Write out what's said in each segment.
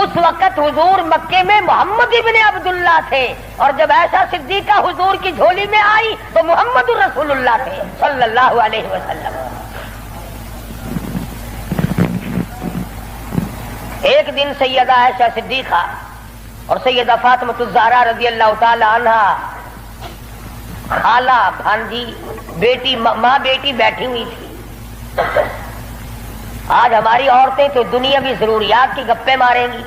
اس وقت حضور مکے میں محمد ابن عبداللہ تھے، اور جب عائشہ صدیقہ حضور کی جھولی میں آئی تو محمد رسول اللہ تھے صلی اللہ علیہ وسلم۔ ایک دن سیدہ عائشہ صدیقہ اور سیدہ فاطمہ الزہرا رضی اللہ تعالی عنہا، خالہ بھانجی بیٹی ماں بیٹی بیٹھی ہوئی تھی۔ آج ہماری عورتیں تو دنیاوی ضروریات کی گپیں ماریں گی،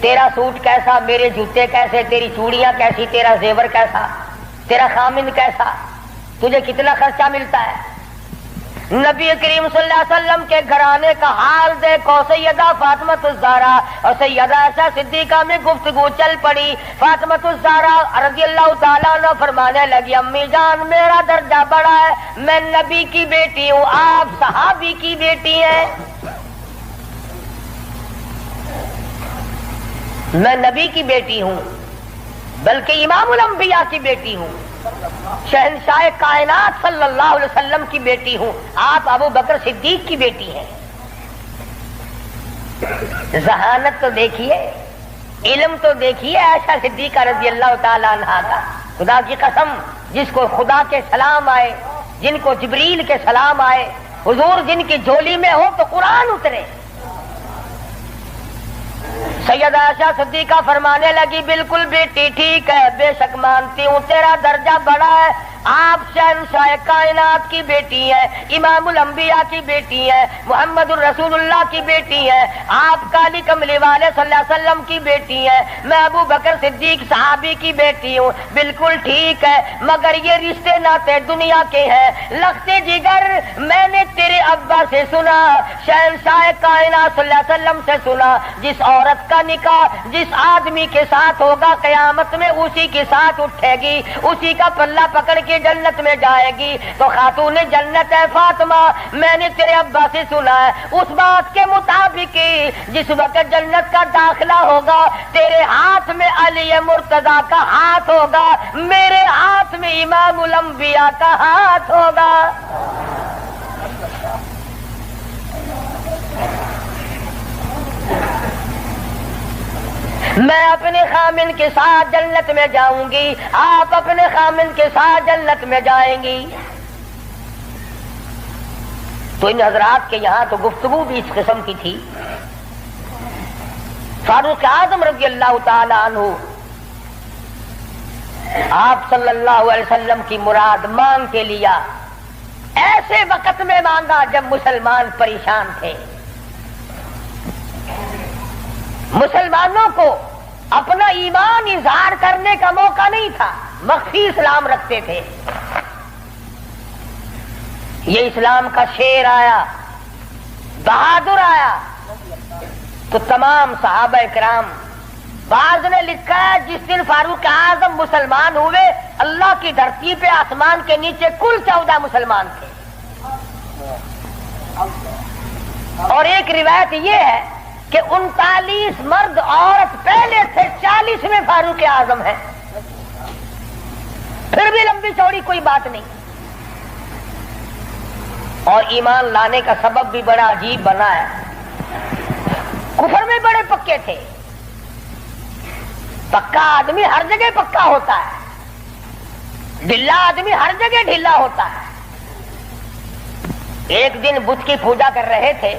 تیرا سوٹ کیسا، میرے جوتے کیسے، تیری چوڑیاں کیسی، تیرا زیور کیسا، تیرا خامن کیسا، تجھے کتنا خرچہ ملتا ہے۔ نبی کریم صلی اللہ علیہ وسلم کے گھرانے کا حال دیکھو، سیدہ فاطمہ الزہرا اور سیدہ عائشہ صدیقہ میں گفتگو چل پڑی۔ فاطمہ الزہرا رضی اللہ تعالیٰ عنہ فرمانے لگی، امی جان میرا درجہ بڑا ہے، میں نبی کی بیٹی ہوں، آپ صحابی کی بیٹی ہیں۔ میں نبی کی بیٹی ہوں بلکہ امام الانبیاء کی بیٹی ہوں، شہنشاہ کائنات صلی اللہ علیہ وسلم کی بیٹی ہوں، آپ ابو بکر صدیق کی بیٹی ہیں۔ ذہانت تو دیکھیے، علم تو دیکھیے عائشہ صدیقہ رضی اللہ تعالی عنہا کا۔ خدا کی قسم، جس کو خدا کے سلام آئے، جن کو جبریل کے سلام آئے، حضور جن کی جھولی میں ہو تو قرآن اترے۔ سیدہ عائشہ صدیقہ فرمانے لگی، بالکل بیٹی ٹھیک ہے، بے شک مانتی ہوں تیرا درجہ بڑا ہے، آپ شہنشاہ کائنات کی بیٹی ہیں، امام الانبیاء کی بیٹی ہیں، محمد الرسول اللہ کی بیٹی ہیں، آپ کالی کملی والے صلی اللہ علیہ وسلم کی بیٹی ہیں، میں ابو بکر صدیق صحابی کی بیٹی ہوں، بالکل ٹھیک ہے، مگر یہ رشتے ناتے دنیا کے ہیں، لختے جگر میں نے تیرے ابا سے سنا، شہنشاہ کائنات صلی اللہ علیہ وسلم سے سنا، جس عورت کا نکاح جس آدمی کے ساتھ ہوگا قیامت میں اسی کے ساتھ اٹھے گی، اسی کا پلہ پکڑ کے جنت میں جائے گی، تو خاتون جنت ہے فاطمہ۔ میں نے تیرے ابا سے سنا ہے اس بات کے مطابق جس وقت جنت کا داخلہ ہوگا تیرے ہاتھ میں علی مرتضی کا ہاتھ ہوگا، میرے ہاتھ میں امام الانبیاء کا ہاتھ ہوگا۔ میں اپنے خامن کے ساتھ جنت میں جاؤں گی، آپ اپنے خامن کے ساتھ جنت میں جائیں گی۔ تو ان حضرات کے یہاں تو گفتگو بھی اس قسم کی تھی۔ فاروق اعظم رضی اللہ تعالی عنہ آپ صلی اللہ علیہ وسلم کی مراد مانگ کے لیا، ایسے وقت میں مانگا جب مسلمان پریشان تھے۔ مسلمانوں کو اپنا ایمان اظہار کرنے کا موقع نہیں تھا، مخفی اسلام رکھتے تھے۔ یہ اسلام کا شیر آیا، بہادر آیا تو تمام صحابہ کرام، بعض نے لکھا ہے جس دن فاروق اعظم مسلمان ہوئے اللہ کی دھرتی پہ آسمان کے نیچے کل 14 مسلمان تھے، اور ایک روایت یہ ہے کہ 39 مرد عورت پہلے تھے، 40 میں فاروق اعظم ہے۔ پھر بھی لمبی چوڑی کوئی بات نہیں، اور ایمان لانے کا سبب بھی بڑا عجیب بنا ہے۔ کفر میں بڑے پکے تھے، پکا آدمی ہر جگہ پکا ہوتا ہے، ڈھلا آدمی ہر جگہ ڈھلا ہوتا ہے۔ ایک دن بت کی پوجا کر رہے تھے،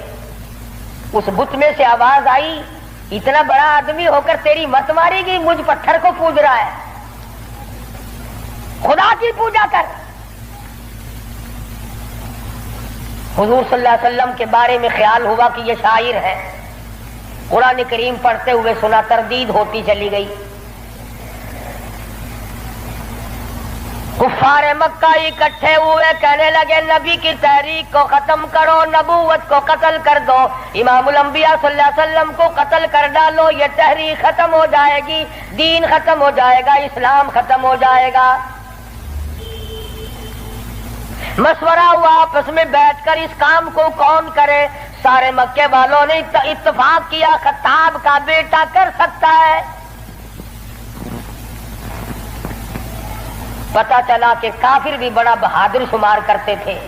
اس بت میں سے آواز آئی، اتنا بڑا آدمی ہو کر تیری مت ماری گئی، مجھ پتھر کو پوج رہا ہے، خدا کی پوجا کر۔ حضور صلی اللہ علیہ وسلم کے بارے میں خیال ہوا کہ یہ شاعر ہے، قرآن کریم پڑھتے ہوئے سنا، تردید ہوتی چلی گئی۔ کفار مکہ اکٹھے ہوئے، کہنے لگے نبی کی تحریک کو ختم کرو، نبوت کو قتل کر دو، امام الانبیاء صلی اللہ علیہ وسلم کو قتل کر ڈالو، یہ تحریک ختم ہو جائے گی، دین ختم ہو جائے گا، اسلام ختم ہو جائے گا۔ مشورہ ہوا آپس میں بیٹھ کر اس کام کو کون کرے۔ سارے مکے والوں نے اتفاق کیا خطاب کا بیٹا کر سکتا ہے۔ پتا چلا کہ کافر بھی بڑا بہادر شمار کرتے تھے،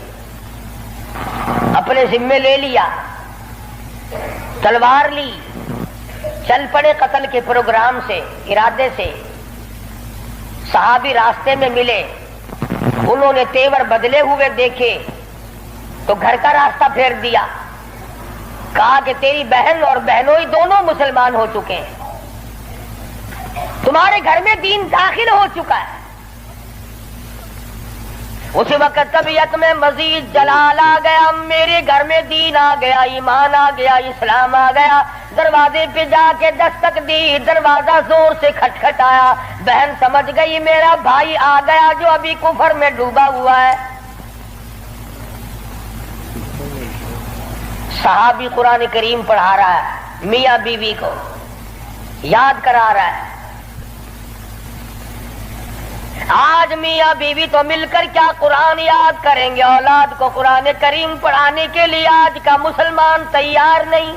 اپنے ذمے لے لیا، تلوار لی، چل پڑے قتل کے پروگرام سے، ارادے سے۔ صحابی راستے میں ملے، انہوں نے تیور بدلے ہوئے دیکھے تو گھر کا راستہ پھیر دیا، کہا کہ تیری بہن اور بہنوئی دونوں مسلمان ہو چکے ہیں، تمہارے گھر میں دین داخل ہو چکا ہے۔ اسی وقت طبیعت میں مزید جلال آ گیا، میرے گھر میں دین آ گیا، ایمان آ گیا، اسلام آ گیا۔ دروازے پہ جا کے دستک دی، دروازہ زور سے کھٹکھٹایا، بہن سمجھ گئی میرا بھائی آ گیا جو ابھی کفر میں ڈوبا ہوا ہے۔ صحابی قرآن کریم پڑھا رہا ہے، میاں بیوی کو یاد کرا رہا ہے۔ آج میاں بیوی تو مل کر کیا قرآن یاد کریں گے، اولاد کو قرآن کریم پڑھانے کے لیے آج کا مسلمان تیار نہیں۔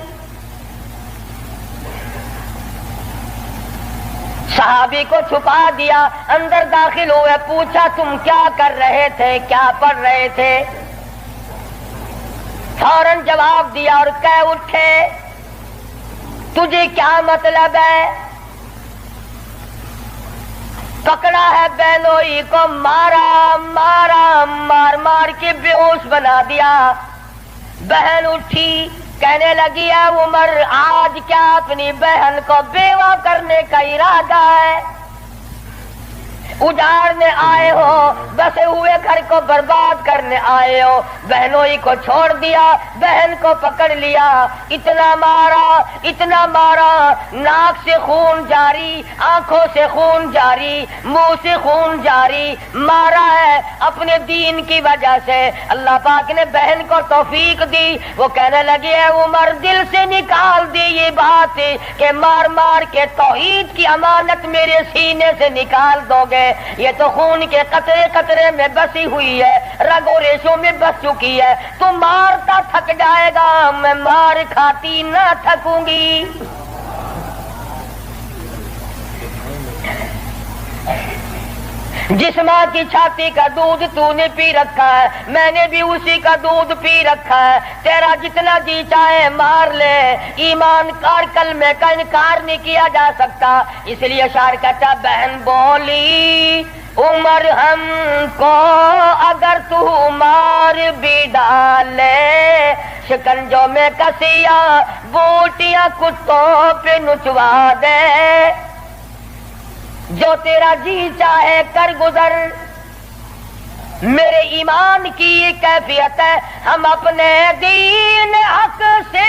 صحابی کو چھپا دیا، اندر داخل ہوئے، پوچھا تم کیا کر رہے تھے، کیا پڑھ رہے تھے؟ فوراً جواب دیا اور کہہ اٹھے تجھے کیا مطلب ہے؟ پکڑا ہے بہنوئی کو، مارا مارا، مار مار کے بے ہوش بنا دیا۔ بہن اٹھی، کہنے لگی ہے عمر آج کیا اپنی بہن کو بیوہ کرنے کا ارادہ ہے؟ اجاڑنے آئے ہو، بسے ہوئے گھر کو برباد کرنے آئے ہو۔ بہنوئی کو چھوڑ دیا، بہن کو پکڑ لیا، اتنا مارا اتنا مارا، ناک سے خون جاری، آنکھوں سے خون جاری، منہ سے خون جاری، مارا ہے اپنے دین کی وجہ سے۔ اللہ پاک نے بہن کو توفیق دی، وہ کہنے لگی ہے عمر دل سے نکال دی یہ بات کہ مار مار کے توحید کی امانت میرے سینے سے نکال دو گے، یہ تو خون کے قطرے قطرے میں بسی ہوئی ہے، رگ و ریشوں میں بس چکی ہے، تو مارتا تھک جائے گا، میں مار کھاتی نہ تھکوں گی۔ جس ماں کی چھاتی کا دودھ تو نے پی رکھا ہے، میں نے بھی اسی کا دودھ پی رکھا ہے، تیرا جتنا جی چاہے مار لے، ایمان کار کلمے کا انکار نہیں کیا جا سکتا۔ اس لیے شاعر کہتا بہن بولی عمر ہم کو اگر تو مار بھی ڈالے، شکنجوں میں کسیا بوٹیاں کتوں پہ نچوا دے، جو تیرا جی چاہے کر گزر۔ میرے ایمان کی یہ کیفیت ہے، ہم اپنے دین حق سے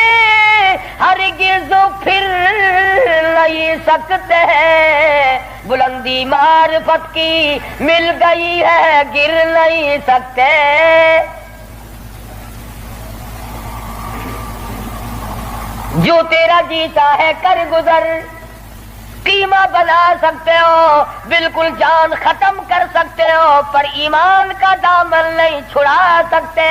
ہرگز پھر نہیں سکتے، بلندی معرفت کی مل گئی ہے گر نہیں سکتے۔ جو تیرا جی چاہے کر گزر، قیمہ بنا سکتے ہو، بالکل جان ختم کر سکتے ہو، پر ایمان کا دامن نہیں چھڑا سکتے۔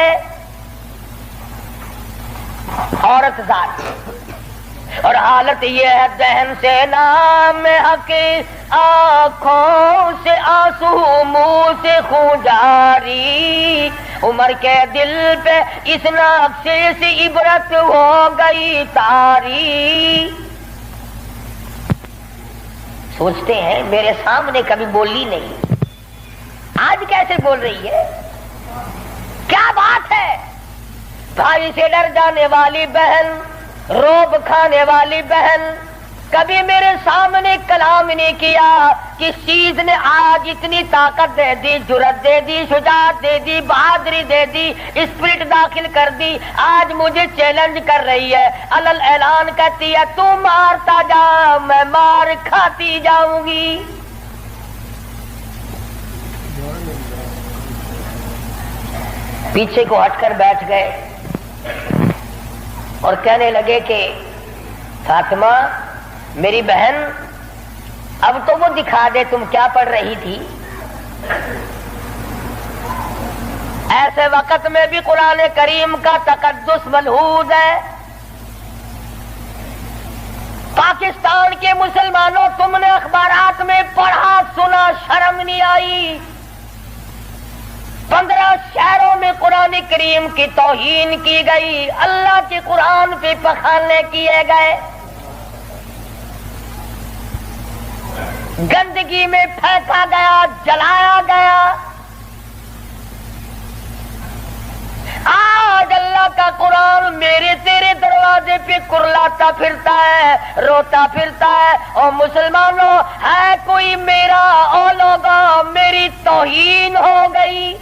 عورت ذات اور حالت یہ ہے دہن سے نام حق، آنکھوں سے آنسو منہ سے خون جاری، عمر کے دل پہ اس نقشے سے عبرت ہو گئی تاری۔ سوچتے ہیں میرے سامنے کبھی بولی نہیں، آج کیسے بول رہی ہے، کیا بات ہے؟ بھائی سے ڈر جانے والی بہن، روب کھانے والی بہن، کبھی میرے سامنے کلام نہیں کیا، کس چیز نے آج اتنی طاقت دے دی، جرأت دے دی، شجاعت دے دی، بہادری دے دی، اسپرٹ داخل کر دی، آج مجھے چیلنج کر رہی ہے، علل اعلان کہتی ہے تو مارتا جا میں مار کھاتی جاؤں گی۔ پیچھے کو ہٹ کر بیٹھ گئے اور کہنے لگے کہ فاطمہ میری بہن اب تو وہ دکھا دے تم کیا پڑھ رہی تھی۔ ایسے وقت میں بھی قرآن کریم کا تقدس ملحوظ ہے۔ پاکستان کے مسلمانوں تم نے اخبارات میں پڑھا سنا، شرم نہیں آئی؟ 15 شہروں میں قرآن کریم کی توہین کی گئی، اللہ کے قرآن پہ پخانے کیے گئے۔ گندگی میں پھینکا گیا، جلایا گیا۔ آج اللہ کا قرآن میرے تیرے دروازے پہ کرلاتا پھرتا ہے، روتا پھرتا ہے، اور مسلمانوں ہے کوئی میرا، او لوگوں میری توہین ہو گئی۔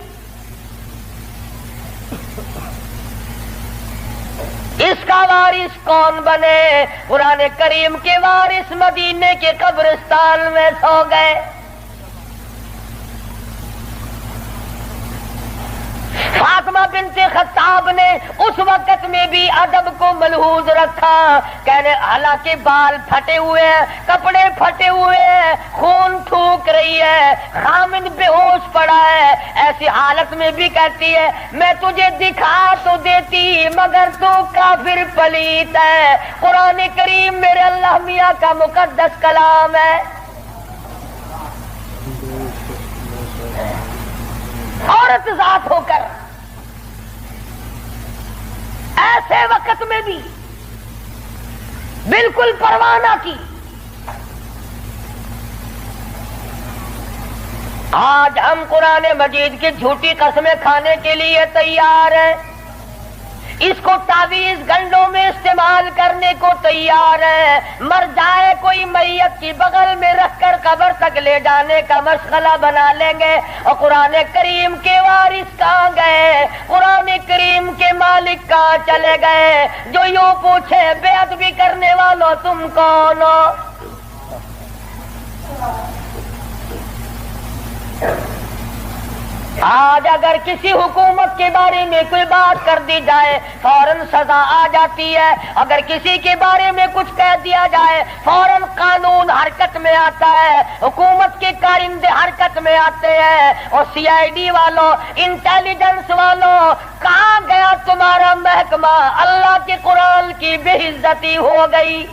اس کا وارث کون بنے؟ قرآن کریم کے وارث مدینے کے قبرستان میں سو گئے۔ فاطمہ بنت خطاب نے اس وقت میں بھی ادب کو ملحوظ رکھا، کہنے حالانکہ بال پھٹے ہوئے ہیں، کپڑے پھٹے ہوئے ہیں، خون تھوک رہی ہے، خامد بے ہوش پڑا ہے، ایسی حالت میں بھی کہتی ہے میں تجھے دکھا تو دیتی مگر تو کافر پلیت ہے۔ قرآن کریم میرے اللہ میاں کا مقدس کلام ہے۔ عورت ذات ہو کر ایسے وقت میں بھی بالکل پرواہ نہ کی۔ آج ہم قرآن مجید کی جھوٹی قسمیں کھانے کے لیے تیار ہیں، اس کو تعویذ گنڈوں میں استعمال کرنے کو تیار ہے، مر جائے کوئی میت کی بغل میں رکھ کر قبر تک لے جانے کا مشغلہ بنا لیں گے۔ اور قرآن کریم کے وارث کہاں گئے؟ قرآن کریم کے مالک کہاں چلے گئے؟ جو یوں پوچھے بے ادبی کرنے والوں تم کون ہو؟ آج اگر کسی حکومت کے بارے میں کوئی بات کر دی جائے فوراً سزا آ جاتی ہے، اگر کسی کے بارے میں کچھ کہہ دیا جائے فوراً قانون حرکت میں آتا ہے، حکومت کے کارندے حرکت میں آتے ہیں۔ اور سی آئی ڈی والوں، انٹیلیجنس والوں، کہاں گیا تمہارا محکمہ؟ اللہ کے قرآن کی بے عزتی ہو گئی۔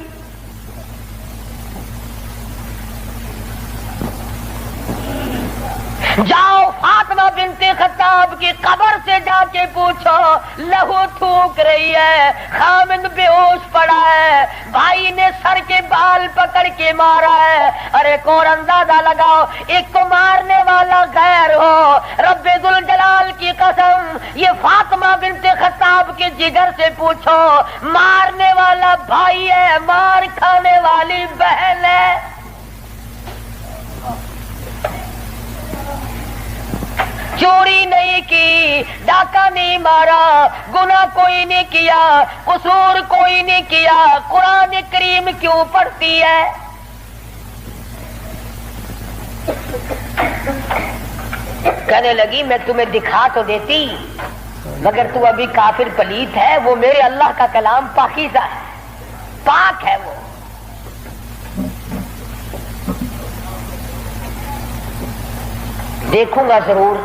جاؤ فاطمہ بنت خطاب کی قبر سے جا کے پوچھو، لہو تھوک رہی ہے، خامد بے ہوش پڑا ہے، بھائی نے سر کے بال پکڑ کے مارا ہے۔ ارے اور اندازہ لگاؤ، ایک تو مارنے والا غیر ہو، رب ذوالجلال کی قسم یہ فاطمہ بنت خطاب کے جگر سے پوچھو، مارنے والا بھائی ہے، مار کھانے والی بہن ہے۔ چوری نہیں کی، ڈاکہ نہیں مارا، گناہ کوئی نہیں کیا، قصور کوئی نہیں کیا، قرآن کریم کیوں پڑھتی ہے؟ کہنے لگی میں تمہیں دکھا تو دیتی مگر تو ابھی کافر پلیت ہے، وہ میرے اللہ کا کلام پاکیزہ ہے، پاک ہے، وہ دیکھوں گا ضرور،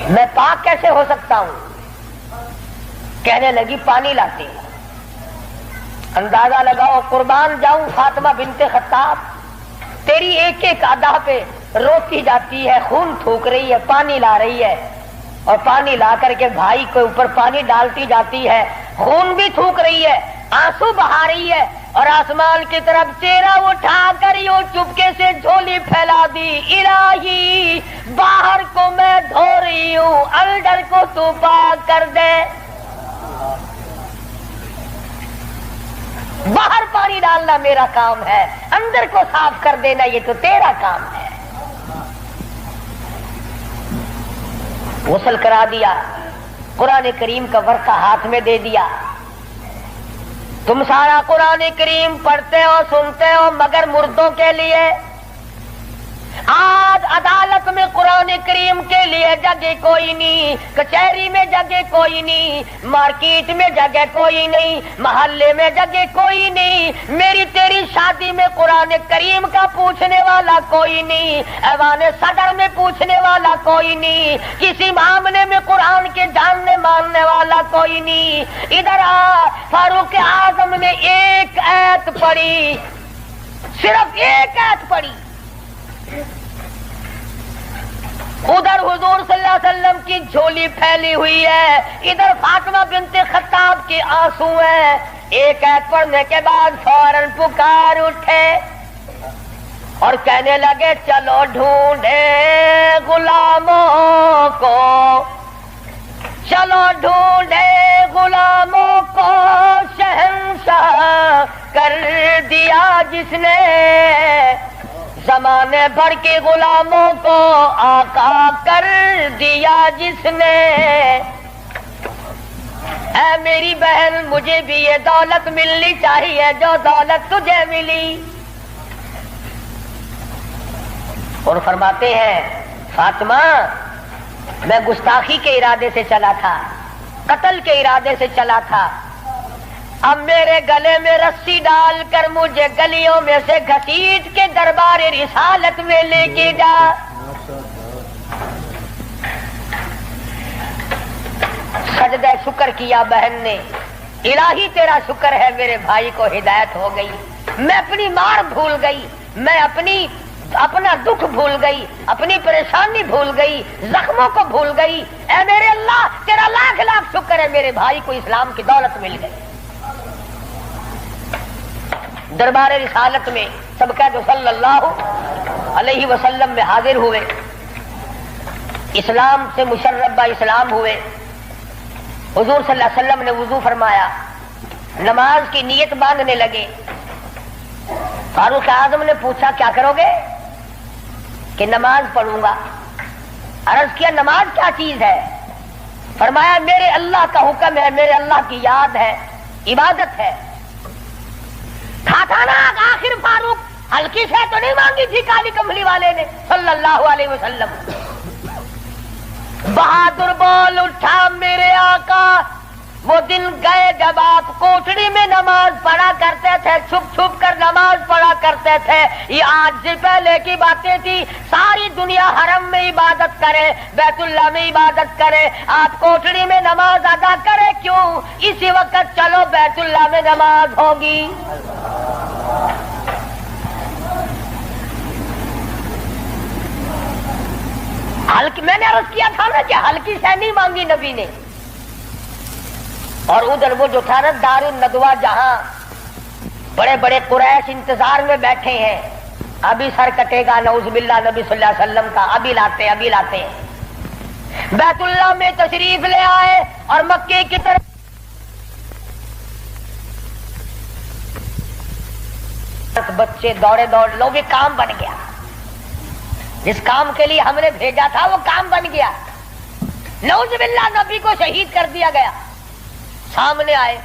میں پاک کیسے ہو سکتا ہوں؟ کہنے لگی پانی لاتے، اندازہ لگاؤ قربان جاؤں فاطمہ بنت خطاب تیری ایک ایک ادا پہ روتی جاتی ہے، خون تھوک رہی ہے، پانی لا رہی ہے، اور پانی لا کر کے بھائی کے اوپر پانی ڈالتی جاتی ہے، خون بھی تھوک رہی ہے، آنسو بہا رہی ہے، اور آسمان کی طرف چہرہ اٹھا کر یوں چپکے سے جھولی پھیلا دی، الہی باہر کو میں دھو رہی ہوں، اندر کو تو پاک کر دے۔ باہر پانی ڈالنا میرا کام ہے، اندر کو صاف کر دینا یہ تو تیرا کام ہے۔ غسل کرا دیا، قرآن کریم کا ورقہ ہاتھ میں دے دیا، تم سارا قرآن کریم پڑھتے ہو سنتے ہو مگر مردوں کے لیے۔ آج عدالت میں قرآن کریم کے لیے جگہ کوئی نہیں، کچہری میں جگہ کوئی نہیں، مارکیٹ میں جگہ کوئی نہیں، محلے میں جگہ کوئی نہیں، میری تیری شادی میں قرآن کریم کا پوچھنے والا کوئی نہیں، ایوان صدر میں پوچھنے والا کوئی نہیں، کسی معاملے میں قرآن کے جاننے ماننے والا کوئی نہیں۔ ادھر آ، فاروق اعظم نے ایک آیت پڑھی، صرف ایک آیت پڑھی، ادھر حضور صلی اللہ علیہ وسلم کی جھولی پھیلی ہوئی ہے، ادھر فاطمہ بنت خطاب کے آنسو ہیں، ایک آیت پڑھنے کے بعد فوراً پکار اٹھے، اور کہنے لگے چلو ڈھونڈے غلاموں کو، چلو ڈھونڈے غلاموں کو، شہنشاہ کر دیا جس نے، زمانے بھر کے غلاموں کو آقا کر دیا جس نے۔ اے میری بہن مجھے بھی یہ دولت ملنی چاہیے جو دولت تجھے ملی۔ اور فرماتے ہیں فاطمہ میں گستاخی کے ارادے سے چلا تھا، قتل کے ارادے سے چلا تھا، اب میرے گلے میں رسی ڈال کر مجھے گلیوں میں سے گھسیٹ کے دربار رسالت میں لے کے جا۔ سجدہ شکر کیا بہن نے، الہی تیرا شکر ہے میرے بھائی کو ہدایت ہو گئی، میں اپنی مار بھول گئی، میں اپنا دکھ بھول گئی، اپنی پریشانی بھول گئی، زخموں کو بھول گئی۔ اے میرے اللہ تیرا لاکھ لاکھ شکر ہے میرے بھائی کو اسلام کی دولت مل گئی۔ دربار رسالت میں سب کہہ دو صلی اللہ علیہ وسلم میں حاضر ہوئے، اسلام سے مشرف با اسلام ہوئے۔ حضور صلی اللہ علیہ وسلم نے وضو فرمایا، نماز کی نیت باندھنے لگے۔ فاروق اعظم نے پوچھا کیا کرو گے؟ کہ نماز پڑھوں گا۔ عرض کیا نماز کیا چیز ہے؟ فرمایا میرے اللہ کا حکم ہے، میرے اللہ کی یاد ہے، عبادت ہے۔ تھا نا آخر فاروق ہلکی سے تو نہیں مانگی تھی کالی کملی والے نے صلی اللہ علیہ وسلم۔ بہادر بول اٹھا میرے آقا، وہ دن گئے جب آپ کوٹڑی میں نماز پڑھا کرتے تھے، چھپ چھپ کر نماز پڑھا کرتے تھے۔ یہ آج سے پہلے کی باتیں تھی، ساری دنیا حرم میں عبادت کرے، بیت اللہ میں عبادت کرے، آپ کوٹڑی میں نماز ادا کرے کیوں؟ اسی وقت چلو بیت اللہ میں نماز ہوگی۔ میں نے عرض کیا تھا نا کہ ہلکی سے نہیں مانگی نبی نے۔ اور ادھر وہ جو تھا نا دار الندوہ، جہاں بڑے بڑے قریش انتظار میں بیٹھے ہیں، ابھی سر کٹے گا نعوذ باللہ نبی صلی اللہ علیہ وسلم کا، ابھی لاتے بیت اللہ میں تشریف لے آئے اور مکے کی طرف بچے دوڑے لو بھی کام بن گیا، جس کام کے لیے ہم نے بھیجا تھا وہ کام بن گیا۔ نعوذ باللہ نبی کو شہید کر دیا گیا۔ سامنے آئے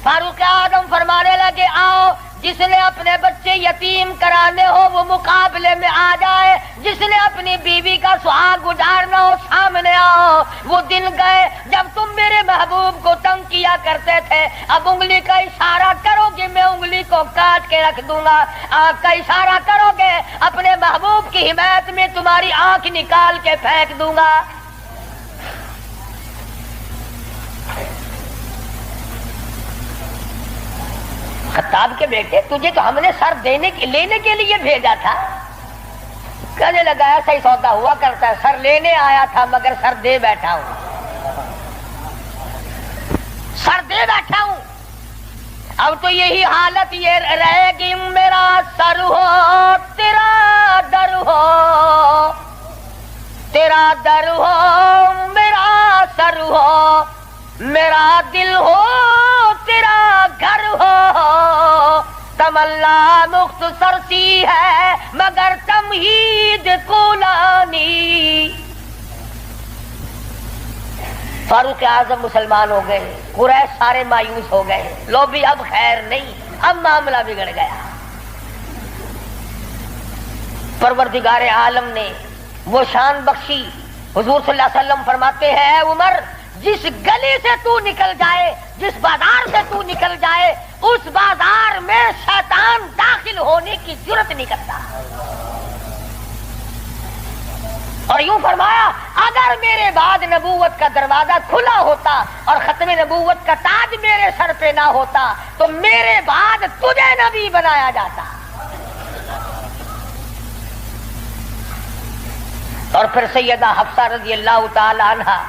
فاروق اعظم فرمانے لگے آؤ، جس نے اپنے بچے یتیم کرانے ہو وہ مقابلے میں آ جائے، جس نے اپنی بیوی کا سہاگ گزارنا ہو سامنے آؤ۔ وہ دن گئے جب تم میرے محبوب کو تنگ کیا کرتے تھے، اب انگلی کا اشارہ کرو گے میں انگلی کو کاٹ کے رکھ دوں گا، آنکھ کا اشارہ کرو گے اپنے محبوب کی حمایت میں تمہاری آنکھ نکال کے پھینک دوں گا۔ خطاب کے بیٹے تجھے تو ہم نے سر لینے کے لیے بھیجا تھا۔ کہنے لگا ایسا ہی سودا ہوا کرتا ہے، سر لینے آیا تھا مگر سر دے بیٹھا ہوں، سر دے بیٹھا ہوں۔ اب تو یہی حالت یہ رہے گی، میرا سر ہو تیرا در ہو، تیرا در ہو میرا سر ہو، میرا دل ہو تیرا گھر ہو، تمنا مختصر سی ہے مگر تمہید کولانی۔ فاروق اعظم مسلمان ہو گئے، قریش سارے مایوس ہو گئے، لو بھی اب خیر نہیں، اب معاملہ بگڑ گیا۔ پروردگار عالم نے وہ شان بخشی، حضور صلی اللہ علیہ وسلم فرماتے ہیں اے عمر، جس گلی سے تو نکل جائے، جس بازار سے تو نکل جائے، اس بازار میں شیطان داخل ہونے کی جرت نہیں کرتا۔ اور یوں فرمایا اگر میرے بعد نبوت کا دروازہ کھلا ہوتا اور ختم نبوت کا تاج میرے سر پہ نہ ہوتا تو میرے بعد تجھے نبی بنایا جاتا۔ اور پھر سیدہ حفصہ رضی اللہ تعالی عنہا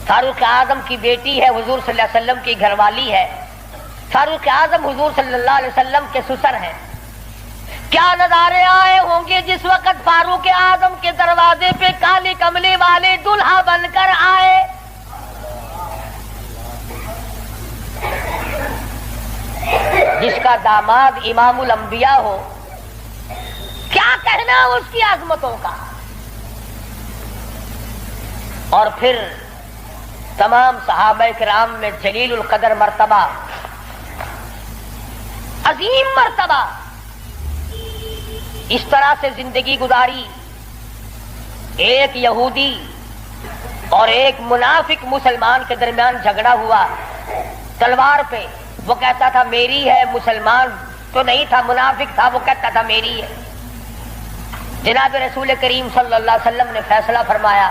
فاروق اعظم کی بیٹی ہے، حضور صلی اللہ علیہ وسلم کی گھر والی ہے۔ فاروق اعظم حضور صلی اللہ علیہ وسلم کے سسر ہیں۔ کیا نظارے آئے ہوں گے جس وقت فاروق اعظم کے دروازے پہ کالی کملی والے دلہا بن کر آئے. جس کا داماد امام الانبیاء ہو، کیا کہنا اس کی عظمتوں کا. اور پھر تمام صحابہ کرام میں جلیل القدر مرتبہ، عظیم مرتبہ، اس طرح سے زندگی گزاری. ایک یہودی اور ایک منافق مسلمان کے درمیان جھگڑا ہوا تلوار پہ. وہ کہتا تھا میری ہے، مسلمان تو نہیں تھا، منافق تھا، وہ کہتا تھا میری ہے. جناب رسول کریم صلی اللہ علیہ وسلم نے فیصلہ فرمایا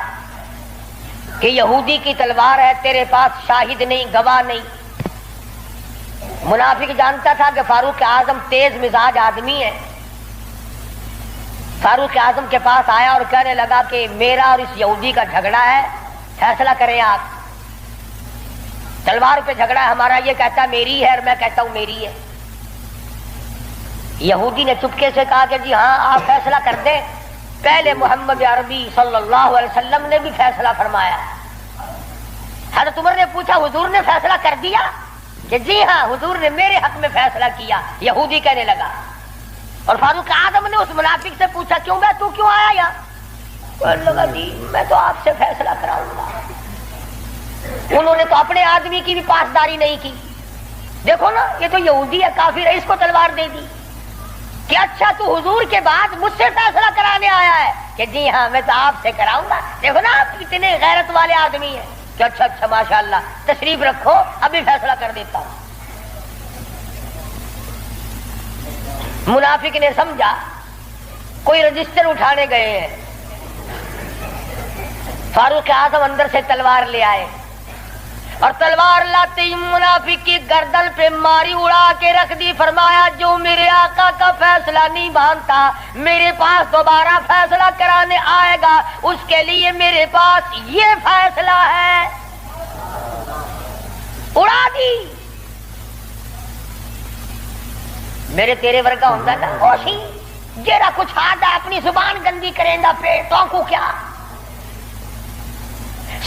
کہ یہودی کی تلوار ہے، تیرے پاس شاہد نہیں، گواہ نہیں. منافق جانتا تھا کہ فاروق اعظم تیز مزاج آدمی ہے. فاروق اعظم کے پاس آیا اور کہنے لگا کہ میرا اور اس یہودی کا جھگڑا ہے، فیصلہ کریں آپ. تلوار پہ جھگڑا ہے ہمارا، یہ کہتا ہے میری ہے اور میں کہتا ہوں میری ہے. یہودی نے چپکے سے کہا کہ جی ہاں آپ فیصلہ کر دیں. پہلے محمد عربی صلی اللہ علیہ وسلم نے بھی فیصلہ فرمایا. حضرت عمر نے پوچھا حضور نے فیصلہ کر دیا؟ کہ جی ہاں حضور نے میرے حق میں فیصلہ کیا. یہودی کہنے لگا. اور فاروق اعظم نے اس منافق سے پوچھا کیوں بے تو کیوں آیا یہاں؟ کہنے لگا جی میں تو آپ سے فیصلہ کراؤں گا. انہوں نے تو اپنے آدمی کی بھی پاسداری نہیں کی. دیکھو نا یہ تو یہودی ہے، کافر ہے، اس کو تلوار دے دی. کہ اچھا تو حضور کے بعد مجھ سے فیصلہ کرانے آیا ہے؟ کہ جی ہاں میں تو آپ سے کراؤں گا. دیکھو نا آپ اتنے غیرت والے آدمی ہیں. کہ اچھا اچھا ماشاءاللہ تشریف رکھو ابھی فیصلہ کر دیتا ہوں. منافق نے سمجھا کوئی رجسٹر اٹھانے گئے ہیں. فاروق اعظم اندر سے تلوار لے آئے اور تلوار لاتے ہی منافق کی گردن پہ ماری، اڑا کے رکھ دی. فرمایا جو میرے آقا کا فیصلہ نہیں مانتا، میرے پاس دوبارہ فیصلہ کرانے آئے گا، اس کے لیے میرے پاس یہ فیصلہ ہے. اڑا دی. میرے تیرے ورگا ہوتا نا اوشی جیڑا کچھ آدھا اپنی زبان گندی کریں گا پیٹوں کو کیا.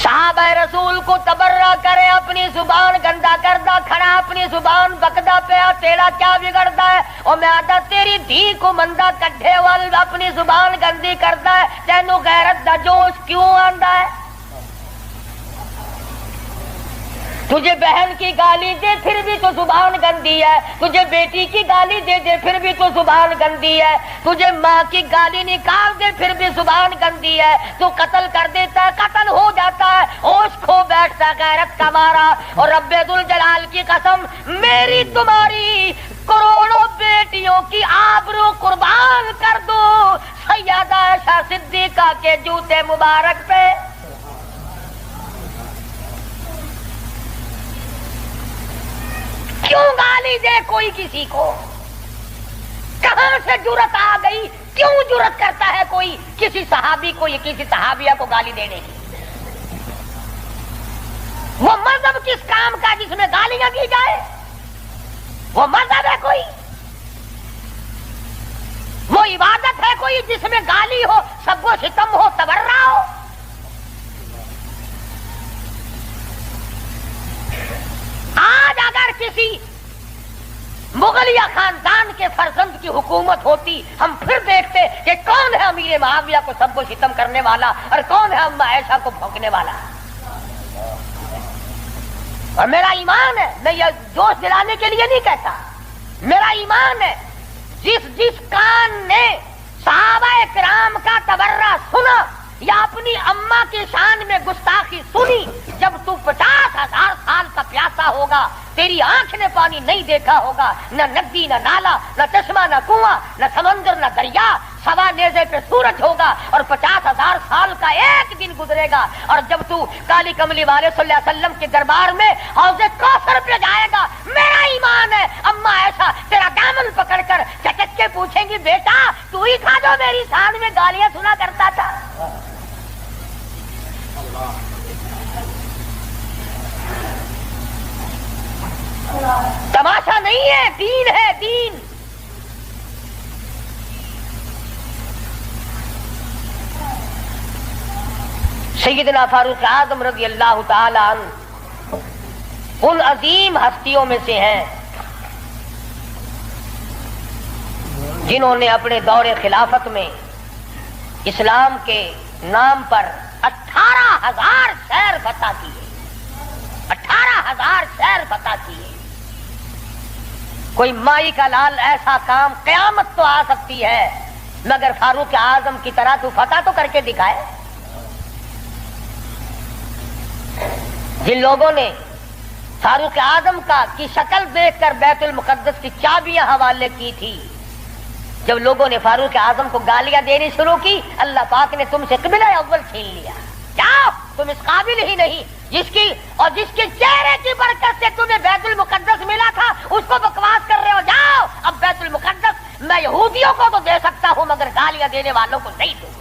صحابہ رسول کو تبرہ کرے، اپنی زبان گندا کردہ کھڑا، اپنی زبان بکدا پیا، تیرا کیا بگڑتا ہے؟ اور میں آدھا تیری دھی کو مندہ کڈھے وال اپنی زبان گندی کرتا ہے، تینوں غیرت دا جوش کیوں آندا ہے؟ تجھے بہن کی گالی دے پھر بھی تو زبان گندی ہے، تجھے بیٹی کی گالی دے دے پھر بھی تو زبان گندی ہے، تجھے ماں کی گالی نکال دے پھر بھی زبان گندی ہے. تو قتل کر دیتا ہے، قتل ہو جاتا ہے، ہوش کھو بیٹھتا ہے غیرت کا مارا. اور رب ذوالجلال کی قسم میری تمہاری کروڑوں بیٹیوں کی آبرو قربان کر دو سیدہ عائشہ صدیقہ کے جوتے مبارک پہ. کیوں گالی دے کوئی کسی کو؟ کہاں سے جرت آ گئی؟ کیوں جرت کرتا ہے کوئی کسی صحابی کو یا کسی صحابیہ کو گالی دینے کی؟ وہ مذہب کس کام کا جس میں گالیاں دی جائے؟ وہ مذہب ہے کوئی؟ وہ عبادت ہے کوئی جس میں گالی ہو، سب و ستم ہو، تبرہ ہو؟ آج اگر کسی مغلیہ خاندان کے فرزند کی حکومت ہوتی، ہم پھر دیکھتے کہ کون ہے امیر معاویہ کو سب و ستم کرنے والا اور کون ہے اما عائشہ کو بھونکنے والا. اور میرا ایمان ہے، میں یہ جوش دلانے کے لیے نہیں کہتا، میرا ایمان ہے جس کان نے صحابہ کرام کا تبرہ سنا یا اپنی اماں کی شان میں گستاخی سنی، جب تو 50,000 سال کا پیاسا ہوگا، تیری آنکھ نے پانی نہیں دیکھا ہوگا، نہ ندی نہ نالا نہ چشمہ نہ کنواں نہ سمندر نہ دریا، سوا نیزے پہ سورج ہوگا اور 50,000 سال کا ایک دن گزرے گا. اور جب تو کالی کملی والے صلی اللہ علیہ وسلم کے دربار میں حوض کوثر پہ جائے گا، میرا ایمان ہے اما ایسا تیرا دامن پکڑ کر چٹک کے پوچھیں گی بیٹا تو ہی تھا جو میری شان میں گالیاں سنا کرتا تھا. تماشا نہیں ہے، دین ہے دین. سیدنا فاروق اعظم رضی اللہ تعالی عنہ ان عظیم ہستیوں میں سے ہیں جنہوں نے اپنے دور خلافت میں اسلام کے نام پر 18,000 شہر فتح کیے. 18,000 شہر فتح کیے. کوئی مائی کا لال ایسا کام قیامت تو آ سکتی ہے مگر فاروق اعظم کی طرح تو فتح تو کر کے دکھائے. جن لوگوں نے فاروق اعظم کی شکل دیکھ کر بیت المقدس کی چابیاں حوالے کی تھی، جب لوگوں نے فاروق اعظم کو گالیاں دینی شروع کی، اللہ پاک نے تم سے قبلہ اول چھین لیا. جاؤ، تم اس قابل ہی نہیں جس کے چہرے کی برکت سے تمہیں بیت المقدس ملا تھا اس کو بکواس کر رہے ہو. جاؤ، اب بیت المقدس میں یہودیوں کو تو دے سکتا ہوں مگر گالیاں دینے والوں کو نہیں دوں گا.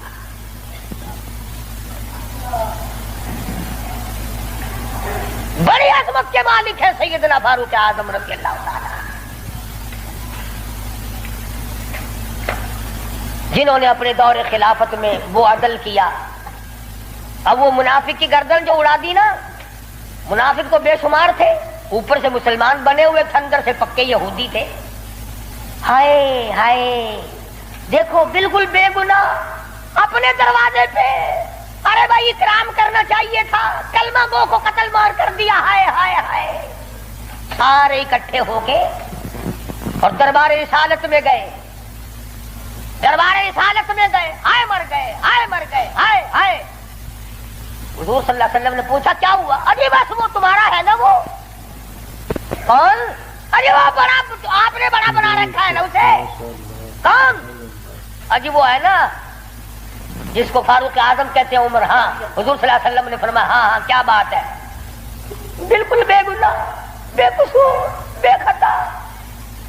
بڑی عظمت کے مالک ہیں سیدنا فاروق اعظم رضی اللہ تعالی جنہوں نے اپنے دور خلافت میں وہ عدل کیا. اب وہ منافق کی گردن جو اڑا دی نا، منافق تو بے شمار تھے، اوپر سے مسلمان بنے ہوئے تھے، اندر سے پکے یہودی تھے. ہائے ہائے، دیکھو بالکل بے گناہ اپنے دروازے پہ. ارے بھائی اکرام کرنا چاہیے تھا، کلمہ گو کو قتل مار کر دیا. ہائے ہائے ہائے. سارے اکٹھے ہو کے اور دربار رسالت میں گئے. دربار رسالت میں گئے. ہائے مر گئے، ہائے مر گئے، ہائے ہائے. حضور صلی اللہ علیہ وسلم نے پوچھا کیا ہوا؟ ارے بس وہ تمہارا ہے نا. وہ کون؟ ارے وہ بڑا، آپ نے بڑا بنا رکھا ہے نا اسے. کون؟ اجی وہ ہے نا جس کو فاروق اعظم کہتے ہیں، عمر. ہاں. حضور صلی اللہ علیہ وسلم نے فرمایا ہاں ہاں کیا بات ہے، بالکل بے گناہ، بے قصور، بے خطا،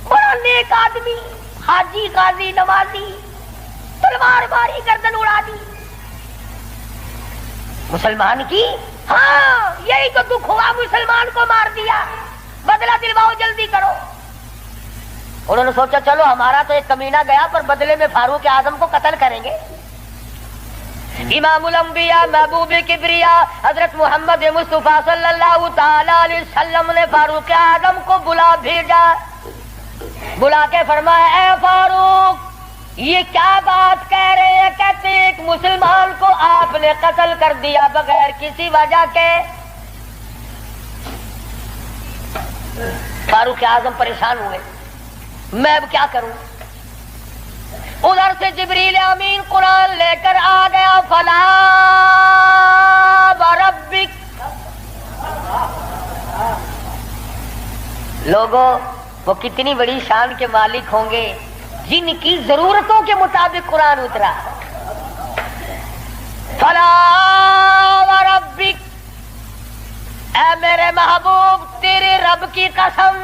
بڑا نیک آدمی، حاجی، قاضی، نمازی، تلوار ماری گردن اڑا دی مسلمان کی. ہاں یہی تو دکھ ہوا، مسلمان کو مار دیا، بدلہ دلواؤ جلدی کرو. انہوں نے سوچا چلو ہمارا تو ایک کمینہ گیا پر بدلے میں فاروق اعظم کو قتل کریں گے. امام الانبیاء، محبوب کبریا حضرت محمد مصطفیٰ صلی اللہ تعالی علیہ وسلم نے فاروق اعظم کو بلا بھیجا. بلا کے فرمایا اے فاروق، یہ کیا بات کہہ رہے ہیں؟ کہتے ایک مسلمان کو آپ نے قتل کر دیا بغیر کسی وجہ کے. فاروق اعظم پریشان ہوئے، میں اب کیا کروں؟ ادھر سے جبریل امین قرآن لے کر آ گیا. فلا وربک. لوگوں، وہ کتنی بڑی شان کے مالک ہوں گے جن کی ضرورتوں کے مطابق قرآن اترا. فلا وربک، اے میرے محبوب تیرے رب کی قسم،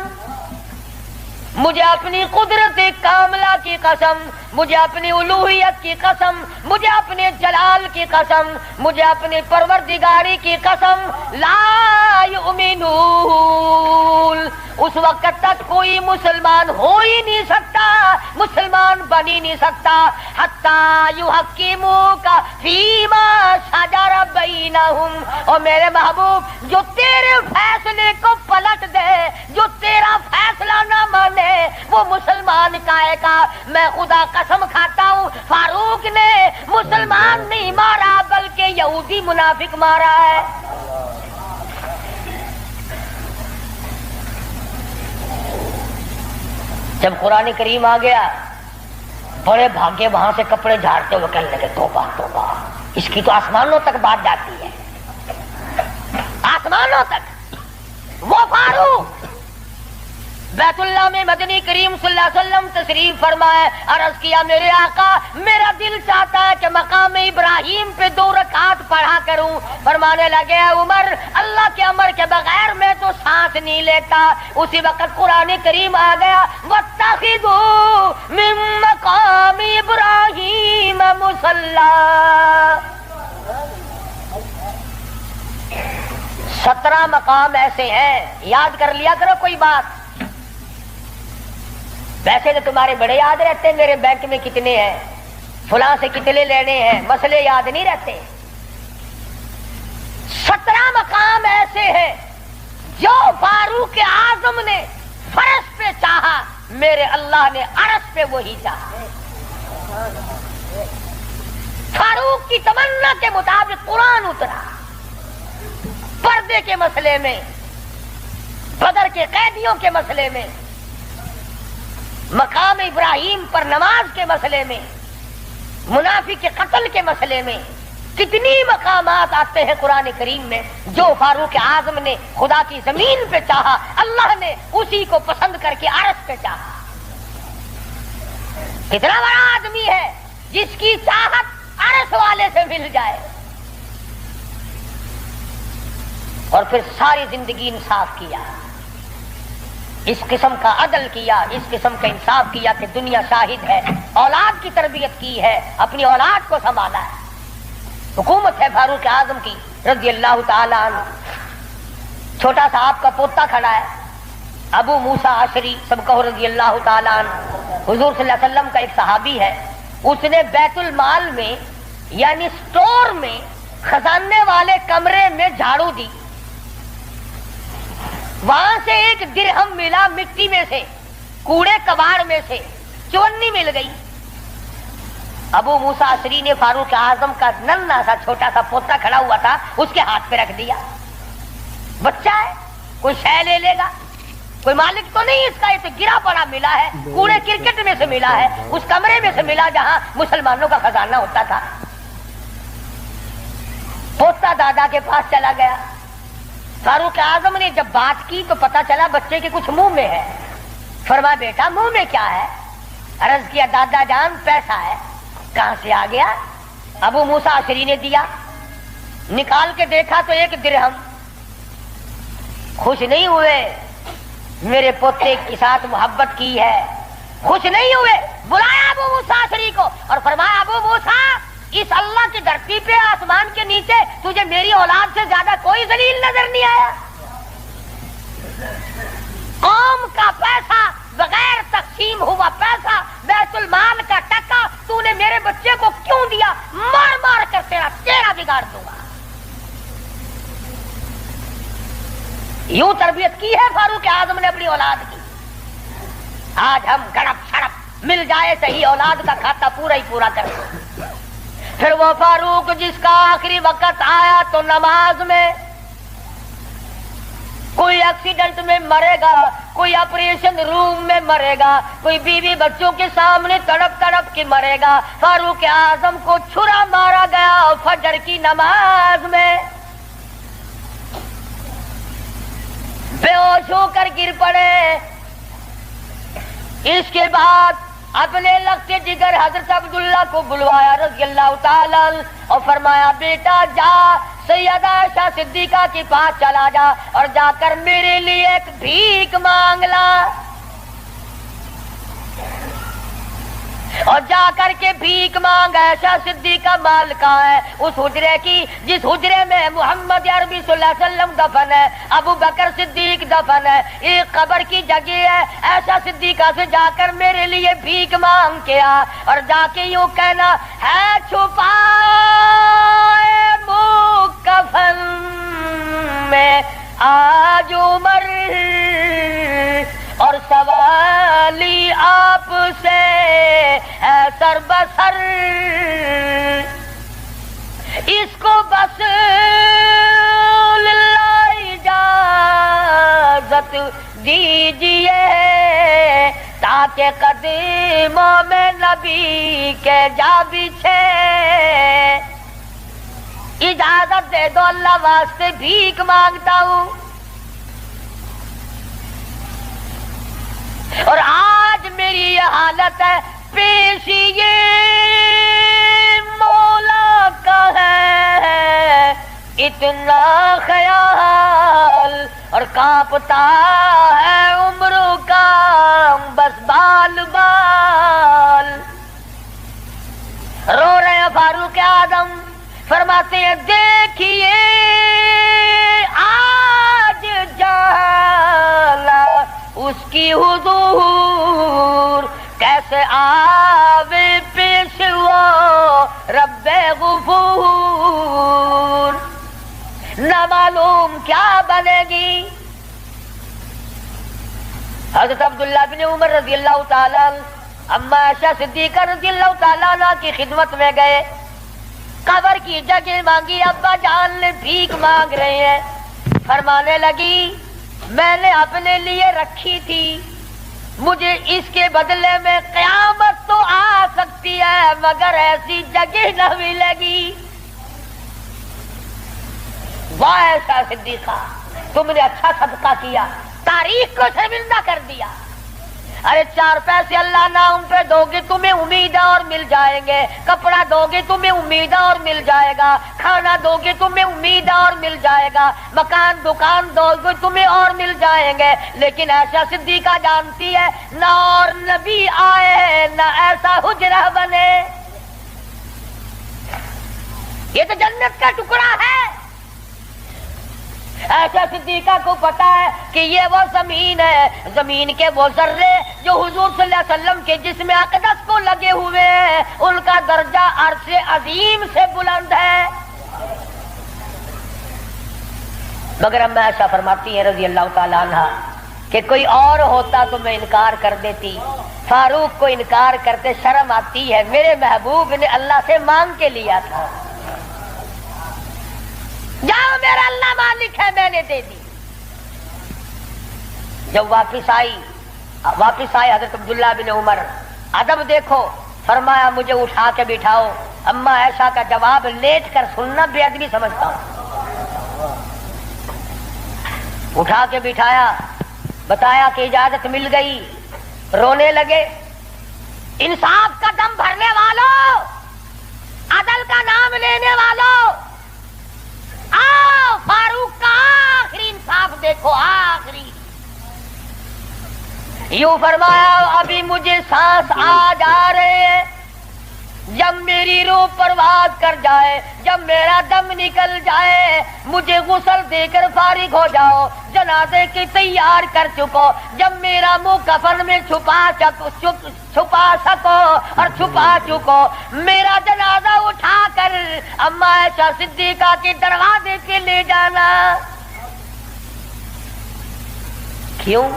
مجھے اپنی قدرت کاملہ کی قسم، مجھے اپنی الوہیت کی قسم، مجھے اپنے جلال کی قسم، مجھے اپنی پروردگاری کی قسم، لا یؤمنون. اس وقت تک کوئی مسلمان ہو ہی نہیں سکتا، مسلمان بن ہی نہیں سکتا، حتی یحکموک فیما شجر بینہم. اور میرے محبوب جو تیرے فیصلے کو پلٹ دے، جو تیرا فیصلہ نہ مانے، وہ مسلمان کائے کا. میں خدا قسم کھاتا ہوں فاروق نے مسلمان نہیں مارا بلکہ یہودی منافق مارا ہے. جب قرآن کریم آ گیا، بڑے بھاگے وہاں سے کپڑے جھاڑتے ہوئے کہنے لگے توبہ توبہ، اس کی تو آسمانوں تک بات جاتی ہے، آسمانوں تک. وہ فاروق بیت اللہ میں مدنی کریم صلی اللہ علیہ وسلم تشریف فرمائے. عرض کیا میرے آقا میرا دل چاہتا ہے کہ مقام ابراہیم پہ 2 رکعت پڑھا کروں. فرمانے لگے عمر، اللہ کے امر کے بغیر میں تو سانس نہیں لیتا. اسی وقت قرآن کریم آ گیا، واتخذوا من مقام ابراہیم مصلی. 17 مقام ایسے ہیں، یاد کر لیا کرو کوئی بات. ویسے تو تمہارے بڑے یاد رہتے ہیں میرے بینک میں کتنے ہیں، فلاں سے کتنے لینے ہیں، مسئلے یاد نہیں رہتے. 17 مقام ایسے ہیں جو فاروق اعظم نے فرش پہ چاہا، میرے اللہ نے عرش پہ وہی چاہا۔ فاروق کی تمنا کے مطابق قرآن اترا، پردے کے مسئلے میں، بدر کے قیدیوں کے مسئلے میں، مقام ابراہیم پر نماز کے مسئلے میں، منافق کے قتل کے مسئلے میں، کتنی مقامات آتے ہیں قرآن کریم میں جو فاروق اعظم نے خدا کی زمین پہ چاہا، اللہ نے اسی کو پسند کر کے عرش پہ چاہا۔ کتنا بڑا آدمی ہے جس کی چاہت عرش والے سے مل جائے، اور پھر ساری زندگی انصاف کیا، اس قسم کا عدل کیا، اس قسم کا انصاف کیا کہ دنیا شاہد ہے، اولاد کی تربیت کی ہے، اپنی اولاد کو سنبھالا ہے۔ حکومت ہے فاروق اعظم کی رضی اللہ تعالی عنہ۔ چھوٹا سا آپ کا پوتا کھڑا ہے، ابو موسیٰ عشری، سب کہو رضی اللہ تعالی عنہ۔ حضور صلی اللہ علیہ وسلم کا ایک صحابی ہے، اس نے بیت المال میں یعنی سٹور میں خزانے والے کمرے میں جھاڑو دی، وہاں سے ایک درہم ملا مٹی میں سے، کوڑے کباڑ میں سے چونی مل گئی۔ ابو موسیٰ عشری نے فاروق اعظم کا ننھا سا چھوٹا سا پوتا کھڑا ہوا تھا، اس کے ہاتھ پہ رکھ دیا۔ بچہ ہے، کوئی شے لے لے گا، کوئی مالک تو نہیں اس کا، یہ تو گرا پڑا ملا ہے، کوڑے کرکٹ میں سے ملا ہے، اس کمرے میں سے ملا جہاں مسلمانوں کا خزانہ ہوتا تھا۔ پوتا دادا کے پاس چلا گیا، فاروق اعظم نے جب بات کی تو پتا چلا بچے کے کچھ منہ میں ہے۔ فرمایا بیٹا منہ میں کیا ہے؟ عرض کیا دادا جان پیسہ ہے۔ کہاں سے آ گیا؟ ابو موسیٰ عشری نے دیا۔ نکال کے دیکھا تو ایک درہم۔ خوش نہیں ہوئے، میرے پوتے کے ساتھ محبت کی ہے، خوش نہیں ہوئے، بلایا ابو موسیٰ عشری کو اور فرمایا ابو موسیٰ، اس اللہ کی دھرتی پہ آسمان کے نیچے تجھے میری اولاد سے زیادہ کوئی ذلیل نظر نہیں آیا؟ قوم کا پیسہ، بغیر تقسیم ہوا پیسہ، بیت المال کا ٹکا تو نے میرے بچے کو کیوں دیا؟ مار مار کر تیرا چہرہ بگاڑ دوں گا۔ یوں تربیت کی ہے فاروق اعظم نے اپنی اولاد کی۔ آج ہم گڑپ شڑپ مل جائے صحیح اولاد کا کھاتا پورا ہی پورا کر دیں۔ پھر وہ فاروق جس کا آخری وقت آیا تو نماز میں، کوئی ایکسیڈنٹ میں مرے گا، کوئی آپریشن روم میں مرے گا، کوئی بیوی بچوں کے سامنے تڑپ تڑپ کے مرے گا۔ فاروق اعظم کو چھرا مارا گیا فجر کی نماز میں، بے ہوش ہو کر گر پڑے۔ اس کے بعد اپنے لگتے جگر حضرت عبداللہ کو بلوایا رضی اللہ تعالیٰ اور فرمایا بیٹا جا سیدہ عائشہ صدیقہ کے پاس چلا جا اور جا کر میرے لیے ایک بھیک مانگ لا، اور جا کر کے بھیک مانگ۔ عائشہ صدیقہ مالکہ ہے اس حجرے کی جس حجرے میں محمد عربی صلی اللہ علیہ وسلم دفن ہے، ابو بکر صدیق دفن ہے، ایک قبر کی جگہ ہے۔ عائشہ صدیقہ سے جا کر میرے لیے بھیک مانگ کے آ، اور جا کے یوں کہنا ہے چھپائے کفن میں آج عمر، اور سوالی آپ سے ہے سر بسر، اس کو بس للہ اجازت دیجئے تاکہ قدموں میں نبی کے جا بچھے، اجازت دے دو اللہ واسطے بھیک مانگتا ہوں۔ اور آج میری یہ حالت ہے، پیش یہ مولا کا ہے اتنا خیال، اور کانپتا ہے عمروں کا بس بال بال۔ رو رہے ہیں فاروق اعظم، فرماتے ہیں دیکھیے آج جالا اس کی حضور، کیسے آوے پیش وہ رب غفور۔ نہ معلوم کیا بنے گی۔ حضرت عبداللہ بن عمر رضی اللہ تعالیٰ اما عائشہ صدیقہ رضی اللہ تعالیٰ عنہ کی خدمت میں گئے، قبر کی جگہ مانگی، ابا جان نے بھیک مانگ رہے ہیں، فرمانے لگی میں نے اپنے لیے رکھی تھی، مجھے اس کے بدلے میں قیامت تو آ سکتی ہے مگر ایسی جگہ نہ ملے گی۔ واہ عائشہ صدیقہ، تم نے اچھا صدقہ کیا، تاریخ کو شرمندہ کر دیا۔ ارے 4 پیسے اللہ نہ ان پہ دو گے تمہیں امید ہے اور مل جائیں گے، کپڑا دو گے تمہیں امید ہے اور مل جائے گا، کھانا دو گے تمہیں امید ہے اور مل جائے گا، مکان دکان دو گے تمہیں اور مل جائیں گے، لیکن عائشہ صدیقہ جانتی ہے نہ اور نبی آئے نہ ایسا حجرہ بنے، یہ تو جنت کا ٹکڑا ہے۔ عائشہ صدیقہ کو پتا ہے کہ یہ وہ زمین ہے، زمین کے وہ ذرے جو حضور صلی اللہ علیہ وسلم کے جسم اقدس کو لگے ہوئے ہیں، ان کا درجہ عرش عظیم سے بلند ہے۔ مگر اما عائشہ فرماتی ہیں رضی اللہ تعالیٰ عنہ کہ کوئی اور ہوتا تو میں انکار کر دیتی، فاروق کو انکار کرتے شرم آتی ہے، میرے محبوب نے اللہ سے مانگ کے لیا تھا، جاؤ میرا اللہ مالک ہے میں نے دے دی۔ جب واپس آئی حضرت عبداللہ بن عمر، ادب دیکھو، فرمایا مجھے اٹھا کے بٹھاؤ۔ اما عائشہ کا جواب لیٹ کر سننا بے ادبی سمجھتا ہوں۔ اٹھا کے بٹھایا، بتایا کہ اجازت مل گئی، رونے لگے۔ انصاف کا دم بھرنے والوں، عدل کا نام لینے والوں، آؤ فاروق کا آخری انصاف دیکھو، آخری۔ یوں فرمایا ابھی مجھے سانس آ جا رہے ہیں، جب میری روح پرواز کر جائے، جب میرا دم نکل جائے، مجھے غسل دے کر فارغ ہو جاؤ، جنازے کی تیار کر چکو، جب میرا منہ کفن میں چھپا سکو اور چھپا چکو، میرا جنازہ اٹھا کر اما عائشہ صدیقہ کے دروازے پہ لے جانا۔ کیوں؟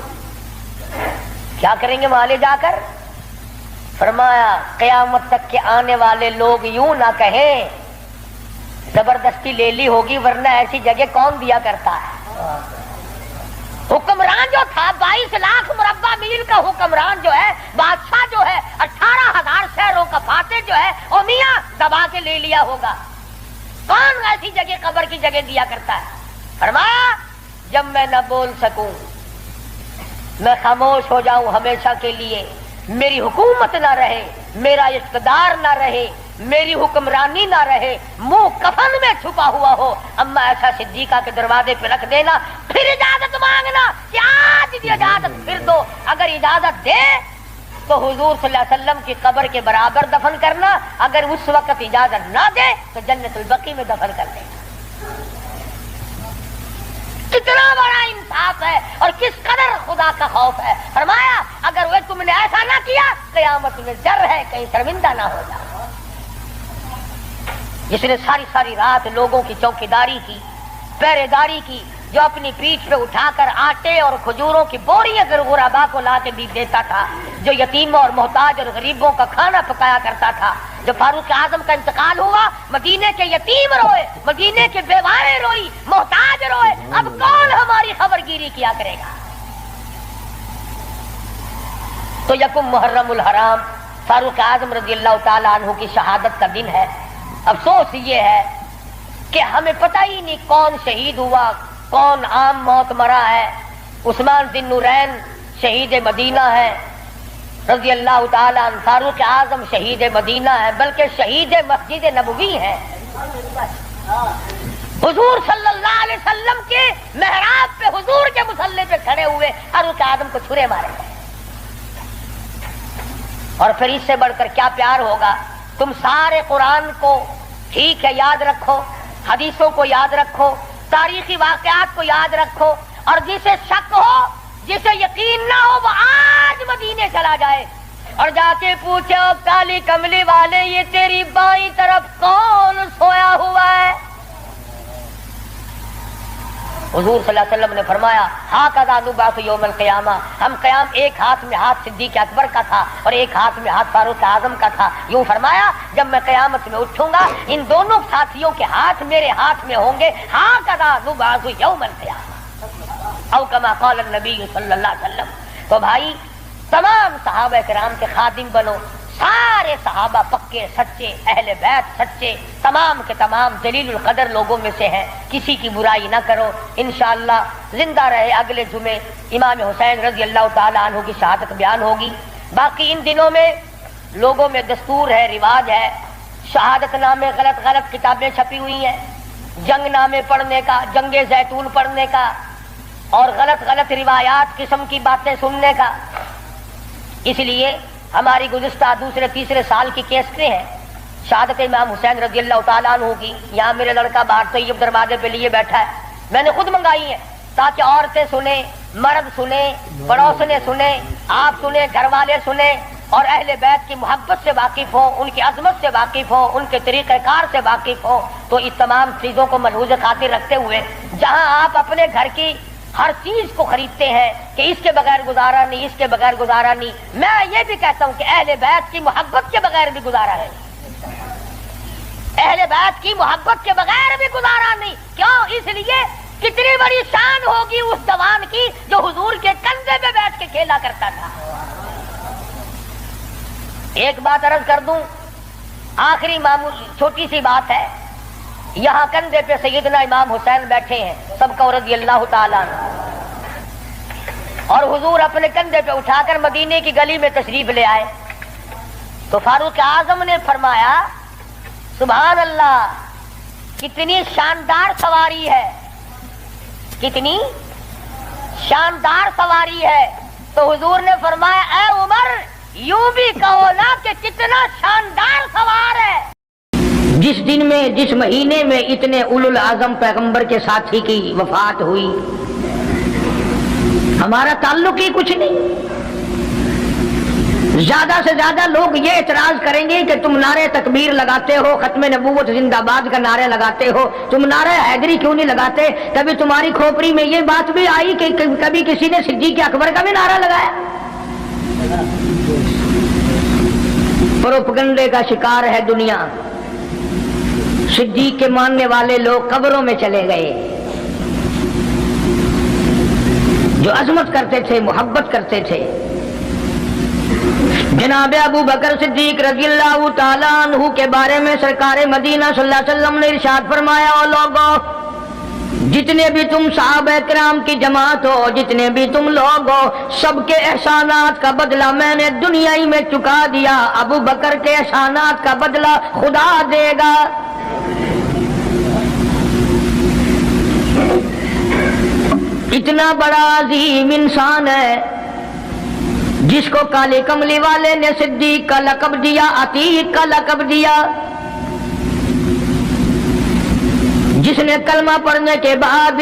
کیا کریں گے وہاں لے جا کر؟ فرمایا قیامت تک کے آنے والے لوگ یوں نہ کہیں زبردستی لے لی ہوگی، ورنہ ایسی جگہ کون دیا کرتا ہے۔ حکمران جو تھا 22 لاکھ مربع میل کا حکمران جو ہے، بادشاہ جو ہے 18,000 شہروں کا فاتح جو ہے، او میاں دبا کے لے لیا ہوگا، کون ایسی جگہ قبر کی جگہ دیا کرتا ہے؟ فرمایا جب میں نہ بول سکوں، میں خاموش ہو جاؤں ہمیشہ کے لیے، میری حکومت نہ رہے، میرا اقتدار نہ رہے، میری حکمرانی نہ رہے، منہ کفن میں چھپا ہوا ہو، اما عائشہ صدیقہ کے دروازے پہ رکھ دینا، پھر اجازت مانگنا کہ آج بھی اجازت پھر دو، اگر اجازت دے تو حضور صلی اللہ علیہ وسلم کی قبر کے برابر دفن کرنا، اگر اس وقت اجازت نہ دے تو جنت البقیع میں دفن کر دینا۔ کتنا بڑا انصاف ہے اور کس قدر خدا کا خوف ہے۔ فرمایا اگر وہ تم نے ایسا نہ کیا قیامت میں ڈر ہے کہیں شرمندہ نہ ہو جاؤ۔ جس نے ساری رات لوگوں کی چوکیداری کی، پہرے داری کی، جو اپنی پیٹھ پہ اٹھا کر آٹے اور کھجوروں کی بوریاں غربا کو لا کے بھی دیتا تھا، جو یتیموں اور محتاج اور غریبوں کا کھانا پکایا کرتا تھا۔ جب فاروق اعظم کا انتقال ہوا، مدینے کے یتیم روئے، مدینے کے بیوائیں روئی، محتاج روئے، اب کون ہماری خبرگیری کیا کرے گا؟ تو یکم محرم الحرام فاروق اعظم رضی اللہ تعالیٰ عنہ کی شہادت کا دن ہے۔ افسوس یہ ہے کہ ہمیں پتہ ہی نہیں کون شہید ہوا، کون عام موت مرا ہے۔ عثمان ذی النورین شہید مدینہ ہے رضی اللہ تعالیٰ عنہ، فاروق اعظم شہید مدینہ ہے، بلکہ شہید مسجد نبوی ہے۔ حضور صلی اللہ علیہ وسلم کے محراب پہ، حضور کے مصلی پہ کھڑے ہوئے فاروق اعظم کو چھرے مارے گئے۔ اور پھر اس سے بڑھ کر کیا پیار ہوگا؟ تم سارے قرآن کو ٹھیک ہے یاد رکھو، حدیثوں کو یاد رکھو، تاریخی واقعات کو یاد رکھو، اور جسے شک ہو، جسے یقین نہ ہو، وہ آج مدینے چلا جائے اور جا کے پوچھے او کالی کملی والے یہ تیری بائیں طرف کون سویا ہوا ہے؟ حضور صلی اللہ علیہ وسلم نے فرمایا ہاکذا نبعث یوم القیامہ، ہم قیام ایک ہاتھ میں ہاتھ صدیق اکبر کا تھا اور ایک ہاتھ میں ہاتھ فاروق اعظم کا تھا. یوں فرمایا جب میں قیامت میں اٹھوں گا ان دونوں ساتھیوں کے ہاتھ میرے ہاتھ میں ہوں گے. ہاکذا نبعث یوم القیامہ او کما قال النبی صلی اللہ علیہ وسلم. تو بھائی تمام صحابہ کرام کے خادم بنو، سارے صحابہ پکے سچے، اہل بیت سچے، تمام کے تمام جلیل القدر لوگوں میں سے ہیں. کسی کی برائی نہ کرو. انشاءاللہ زندہ رہے اگلے جمعے امام حسین رضی اللہ تعالی عنہ کی شہادت بیان ہوگی. باقی ان دنوں میں لوگوں میں دستور ہے، رواج ہے، شہادت نامے غلط غلط کتابیں چھپی ہوئی ہیں، جنگ نامے پڑھنے کا، جنگ زیتون پڑھنے کا اور غلط غلط روایات قسم کی باتیں سننے کا. اس لیے ہماری گزشتہ دوسرے تیسرے سال کی کیسٹیں ہیں شہادت امام حسین رضی اللہ تعالیٰ عنہ کی. یہاں میرے لڑکا باہر طیب دروازے پہ لیے بیٹھا ہے، میں نے خود منگائی ہیں تاکہ عورتیں سنیں، مرد سنیں، پڑوسنے سنیں، آپ سنیں، گھر والے سنیں اور اہل بیت کی محبت سے واقف ہوں، ان کی عظمت سے واقف ہوں، ان کے طریقہ کار سے واقف ہوں. تو اس تمام چیزوں کو ملحوظ خاطر رکھتے ہوئے جہاں آپ اپنے گھر کی ہر چیز کو خریدتے ہیں کہ اس کے بغیر گزارا نہیں، اس کے بغیر گزارا نہیں، میں یہ بھی کہتا ہوں کہ اہل بیت کی محبت کے بغیر بھی گزارا ہے، اہل بیت کی محبت کے بغیر بھی گزارا نہیں. کیوں؟ اس لیے کتنی بڑی شان ہوگی اس جوان کی جو حضور کے کندھے پہ بیٹھ کے کھیلا کرتا تھا. ایک بات عرض کر دوں، آخری معمول چھوٹی سی بات ہے. یہاں کندھے پہ سیدنا امام حسین بیٹھے ہیں سب کا رضی اللہ تعالیٰ عنہ، اور حضور اپنے کندھے پہ اٹھا کر مدینے کی گلی میں تشریف لے آئے تو فاروق اعظم نے فرمایا سبحان اللہ، کتنی شاندار سواری ہے، کتنی شاندار سواری ہے. تو حضور نے فرمایا اے عمر یوں بھی کہو نا کہ کتنا شاندار سوار ہے. جس دن میں، جس مہینے میں اتنے اولو العظم پیغمبر کے ساتھی کی وفات ہوئی، ہمارا تعلق ہی کچھ نہیں. زیادہ سے زیادہ لوگ یہ اعتراض کریں گے کہ تم نعرہ تکبیر لگاتے ہو، ختم نبوت زندہ باد کا نعرہ لگاتے ہو، تم نعرہ حیدری کیوں نہیں لگاتے؟ کبھی تمہاری کھوپڑی میں یہ بات بھی آئی کہ کبھی کسی نے صدیق اکبر کا بھی نعرہ لگایا؟ پروپگنڈے کا شکار ہے دنیا. صدیق کے ماننے والے لوگ قبروں میں چلے گئے، جو عظمت کرتے تھے، محبت کرتے تھے. جناب ابو بکر صدیق رضی اللہ تعالیٰ عنہ کے بارے میں سرکار مدینہ صلی اللہ علیہ وسلم نے ارشاد فرمایا او لوگو، جتنے بھی تم صحابہ کرام کی جماعت ہو، جتنے بھی تم لوگ ہو، سب کے احسانات کا بدلہ میں نے دنیا ہی میں چکا دیا. ابو بکر کے احسانات کا بدلہ خدا دے گا. اتنا بڑا عظیم انسان ہے جس کو کالے کملی والے نے صدیق کا لقب دیا، عتیق کا لقب دیا، جس نے کلمہ پڑھنے کے بعد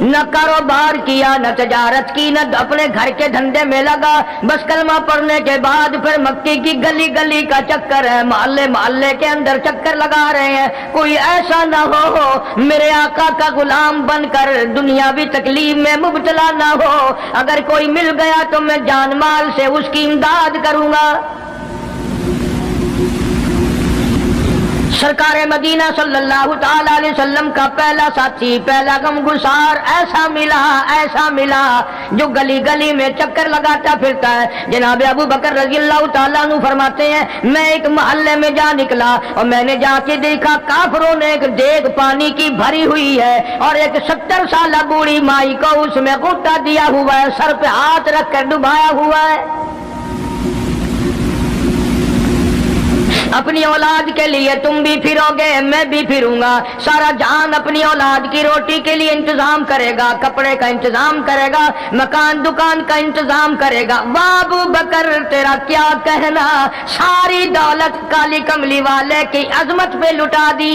نہ کاروبار کیا، نہ تجارت کی، نہ اپنے گھر کے دھندے میں لگا، بس کلمہ پڑھنے کے بعد پھر مکے کی گلی گلی کا چکر ہے، محلے محلے کے اندر چکر لگا رہے ہیں. کوئی ایسا نہ ہو میرے آقا کا غلام بن کر دنیاوی تکلیف میں مبتلا نہ ہو. اگر کوئی مل گیا تو میں جان مال سے اس کی امداد کروں گا. سرکار مدینہ صلی اللہ تعالی علیہ وسلم کا پہلا ساتھی، پہلا غم گسار ایسا ملا جو گلی گلی میں چکر لگاتا پھرتا ہے. جناب ابو بکر رضی اللہ تعالیٰ عنہ فرماتے ہیں میں ایک محلے میں جا نکلا اور میں نے جا کے دیکھا کافروں نے ایک دیگ پانی کی بھری ہوئی ہے اور ایک 70 سالہ بوڑھی مائی کو اس میں غوطہ دیا ہوا ہے، سر پہ ہاتھ رکھ کر ڈبایا ہوا ہے. اپنی اولاد کے لیے تم بھی پھرو گے، میں بھی پھروں گا. سارا جہان اپنی اولاد کی روٹی کے لیے انتظام کرے گا، کپڑے کا انتظام کرے گا، مکان دکان کا انتظام کرے گا. ابو بکر تیرا کیا کہنا، ساری دولت کالی کملی والے کی عظمت پہ لٹا دی.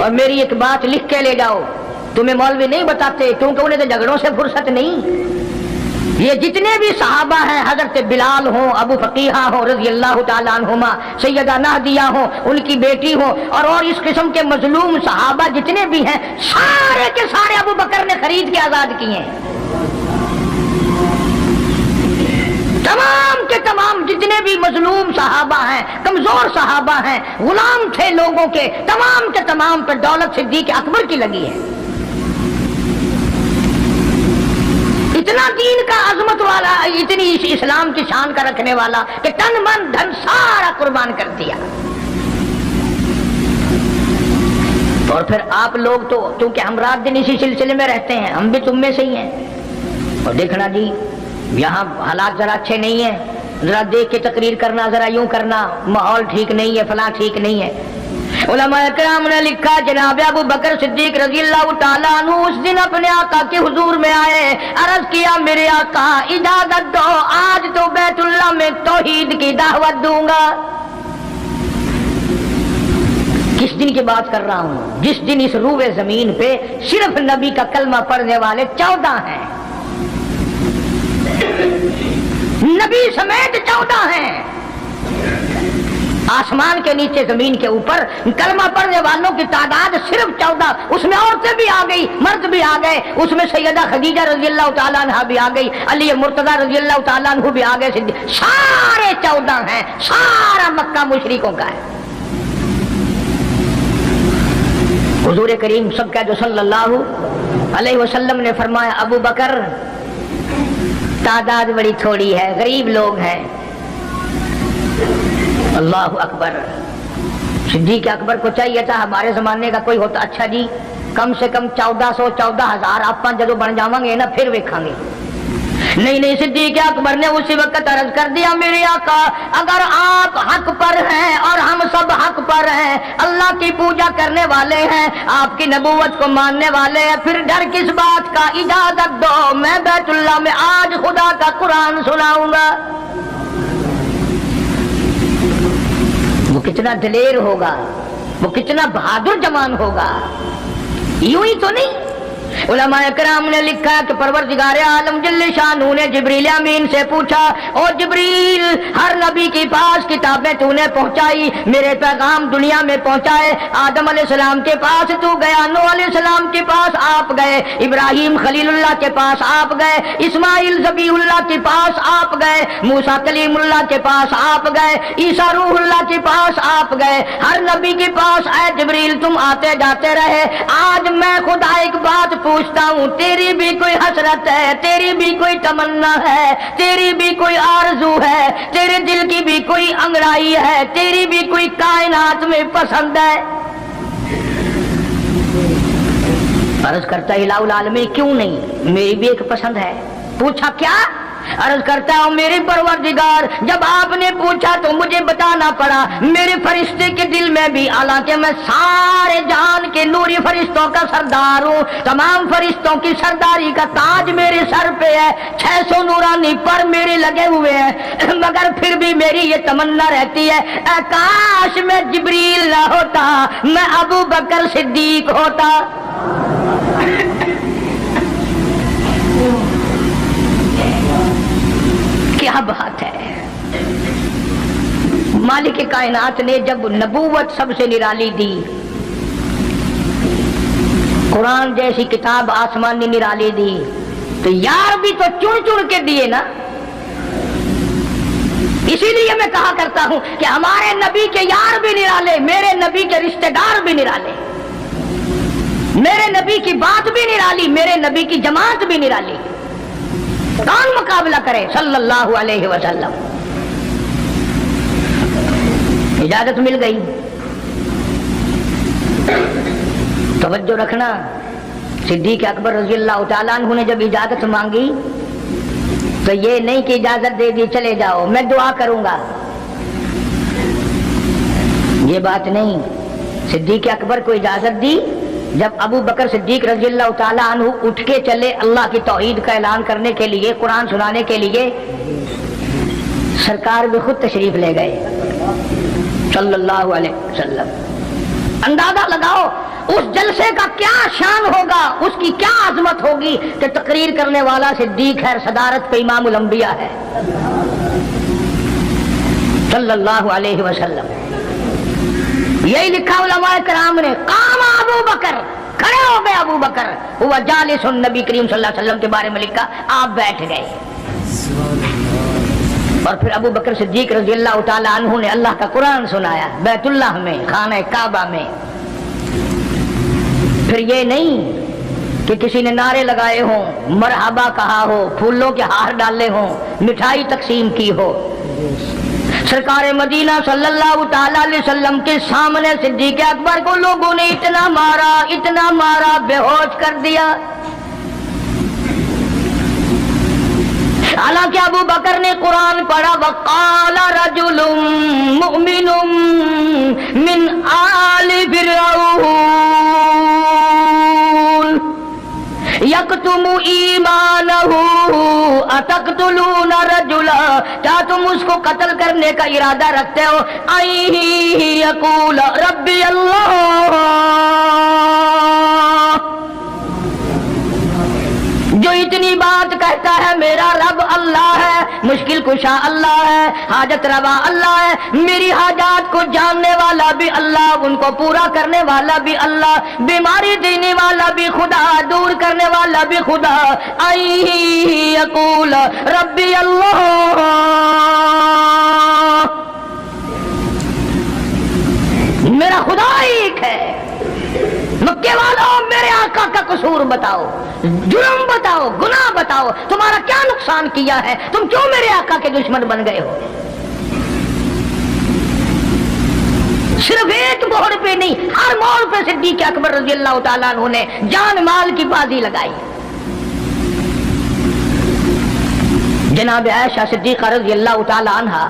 اور میری ایک بات لکھ کے لے جاؤ، تمہیں مولوی نہیں بتاتے کیونکہ انہیں تو جھگڑوں سے فرصت نہیں۔ یہ جتنے بھی صحابہ ہیں، حضرت بلال ہوں، ابو فقیہہ ہوں رضی اللہ تعالیٰ عنہما، سیدہ نہدیہ ہوں، ان کی بیٹی ہوں، اور اس قسم کے مظلوم صحابہ جتنے بھی ہیں، سارے کے سارے ابو بکر نے خرید کے آزاد کیے ہیں۔ تمام کے تمام جتنے بھی مظلوم صحابہ ہیں، کمزور صحابہ ہیں، غلام تھے لوگوں کے، تمام کے تمام پر دولت صدیق اکبر کی لگی ہے۔ اتنا دین کا عظمت والا، اتنی اسلام کی شان کا رکھنے والا کہ تن من دھن سارا قربان کر دیا۔ اور پھر آپ لوگ تو کیونکہ ہم رات دن اسی سلسلے میں رہتے ہیں، ہم بھی تم میں سے ہی ہیں۔ اور دیکھنا جی یہاں حالات ذرا اچھے نہیں ہیں، ذرا دیکھ کے تقریر کرنا، ذرا یوں کرنا، ماحول ٹھیک نہیں ہے، فلاں ٹھیک نہیں ہے۔ علماء کرام نے لکھا جناب ابو بکر صدیق رضی اللہ تعالیٰ عنہ اس دن اپنے آقا کے حضور میں آئے، عرض کیا میرے آقا اجازت دو، آج تو بیت اللہ میں توحید کی دعوت دوں گا۔ کس دن کی بات کر رہا ہوں؟ جس دن اس روئے زمین پہ صرف نبی کا کلمہ پڑھنے والے 14 ہیں، نبی سمیت 14 ہیں۔ آسمان کے نیچے زمین کے اوپر کلمہ پڑھنے والوں کی تعداد صرف 14، اس میں عورتیں بھی آ گئی، مرد بھی آ گئے، اس میں سیدہ خدیجہ رضی اللہ تعالیٰ عنہ بھی آ گئی، علی مرتضیٰ رضی اللہ تعالیٰ عنہ بھی آ گئے، سارے 14 ہیں، سارا مکہ مشرکوں کا ہے۔ حضور کریم سب کا جو صلی اللہ علیہ وسلم نے فرمایا ابو بکر تعداد بڑی تھوڑی ہے، غریب لوگ ہیں۔ اللہ اکبر۔ صدیق اکبر کو چاہیے تھا ہمارے زمانے کا کوئی ہوتا اچھا جی کم سے کم 1400-14,000 آپ جدو بن جاؤں گے نا پھر ویکھاں گے۔ نہیں، صدیق اکبر نے اسی وقت عرض کر دیا میرے آقا اگر آپ حق پر ہیں اور ہم سب حق پر ہیں، اللہ کی پوجا کرنے والے ہیں، آپ کی نبوت کو ماننے والے ہیں، پھر ڈر کس بات کا؟ اجازت دو میں بیت اللہ میں آج خدا کا قرآن سناؤں گا۔ وہ کتنا دلیر ہوگا، وہ کتنا بہادر جوان ہوگا، یوں ہی تو نہیں۔ علماء کرام نے لکھا کہ پروردگار عالم جل شانہ نے جبریل امین سے پوچھا او جبریل ہر نبی کے پاس کتابیں تو نے پہنچائی، میرے پیغام دنیا میں پہنچائے، آدم علیہ السلام کے پاس تو گیا، نوح علیہ السلام کے پاس آپ گئے، ابراہیم خلیل اللہ کے پاس آپ گئے، اسماعیل ذبیح اللہ کے پاس آپ گئے، موسیٰ کلیم اللہ کے پاس آپ گئے، عیسیٰ روح اللہ کے پاس آپ گئے، ہر نبی کے پاس اے جبریل تم آتے جاتے رہے۔ آج میں خدا ایک بات پوچھتا ہوں، تیری بھی کوئی حسرت ہے، تیری بھی کوئی تمنا ہے، تیری بھی کوئی آرزو ہے، تیرے دل کی بھی کوئی انگڑائی ہے، تیری بھی کوئی کائنات میں پسند ہے؟ عرض کرتا ہے الہ العالمین کیوں نہیں، میری بھی ایک پسند ہے۔ پوچھا کیا؟ عرض کرتا ہوں میرے پروردگار جب آپ نے پوچھا تو مجھے بتانا پڑا، میرے فرشتے کے دل میں بھی، حالانکہ میں سارے جہان کے نوری فرشتوں کا سردار ہوں، تمام فرشتوں کی سرداری کا تاج میرے سر پہ ہے، 600 نورانی پر میرے لگے ہوئے ہیں، مگر پھر بھی میری یہ تمنا رہتی ہے اے کاش میں جبریل نہ ہوتا، میں ابو بکر صدیق ہوتا۔ کیا بات ہے! مالک کائنات نے جب نبوت سب سے نرالی دی، قرآن جیسی کتاب آسمان نے نرالی دی، تو یار بھی تو چن چن کے دیے نا۔ اسی لیے میں کہا کرتا ہوں کہ ہمارے نبی کے یار بھی نرالے، میرے نبی کے رشتہ دار بھی نرالے، میرے نبی کی بات بھی نرالی، میرے نبی کی جماعت بھی نرالی۔ کون مقابلہ کرے صلی اللہ علیہ وسلم؟ اجازت مل گئی۔ توجہ رکھنا، صدیق اکبر رضی اللہ تعالیٰ عنہ نے جب اجازت مانگی تو یہ نہیں کہ اجازت دے دی چلے جاؤ میں دعا کروں گا، یہ بات نہیں۔ صدیق اکبر کو اجازت دی، جب ابو بکر صدیق رضی اللہ تعالیٰ عنہ اٹھ کے چلے اللہ کی توحید کا اعلان کرنے کے لیے، قرآن سنانے کے لیے، سرکار بھی خود تشریف لے گئے صلی اللہ علیہ وسلم۔ اندازہ لگاؤ اس جلسے کا کیا شان ہوگا، اس کی کیا عظمت ہوگی کہ تقریر کرنے والا صدیق ہے، صدارت پہ امام الانبیاء ہے صلی اللہ علیہ وسلم۔ یہی لکھا علماء کرام نے، قام ابو بکر، کھڑے ہو گئے ابو بکر، ہوا جالس النبی کریم صلی اللہ علیہ وسلم کے بارے میں لکھا، آپ بیٹھ گئے۔ اور پھر ابو بکر صدیق رضی اللہ تعالیٰ عنہ نے اللہ کا قرآن سنایا بیت اللہ میں، خانہ کعبہ میں۔ پھر یہ نہیں کہ کسی نے نعرے لگائے ہوں، مرحبا کہا ہو، پھولوں کے ہار ڈالے ہوں، مٹھائی تقسیم کی ہو۔ سرکار مدینہ صلی اللہ تعالیٰ علیہ وسلم کے سامنے صدیق اکبر کو لوگوں نے اتنا مارا، بے ہوش کر دیا۔ حالانکہ ابو بکر نے قرآن پڑھا، وقال رجل مؤمن من آل فرعون یکتم ایمانہ اتقتلون رجلا، کیا تم اس کو قتل کرنے کا ارادہ رکھتے ہو؟ یقول ربی اللہ، جو اتنی بات کہتا ہے میرا رب اللہ ہے، مشکل کشا اللہ ہے، حاجت روا اللہ ہے، میری حاجات کو جاننے والا بھی اللہ، ان کو پورا کرنے والا بھی اللہ، بیماری دینے والا بھی خدا، دور کرنے والا بھی خدا۔ یقول ربی اللہ، میرا خدا ایک ہے۔ مکے والوں میرے آقا کا قصور بتاؤ، جرم بتاؤ، گناہ بتاؤ، تمہارا کیا نقصان کیا ہے، تم کیوں میرے آقا کے دشمن بن گئے ہو؟ صرف ایک موڑ پہ نہیں، ہر موڑ پہ صدیق اکبر رضی اللہ تعالیٰ عنہ نے جان مال کی بازی لگائی۔ جناب عائشہ صدیقہ رضی اللہ تعالیٰ عنہا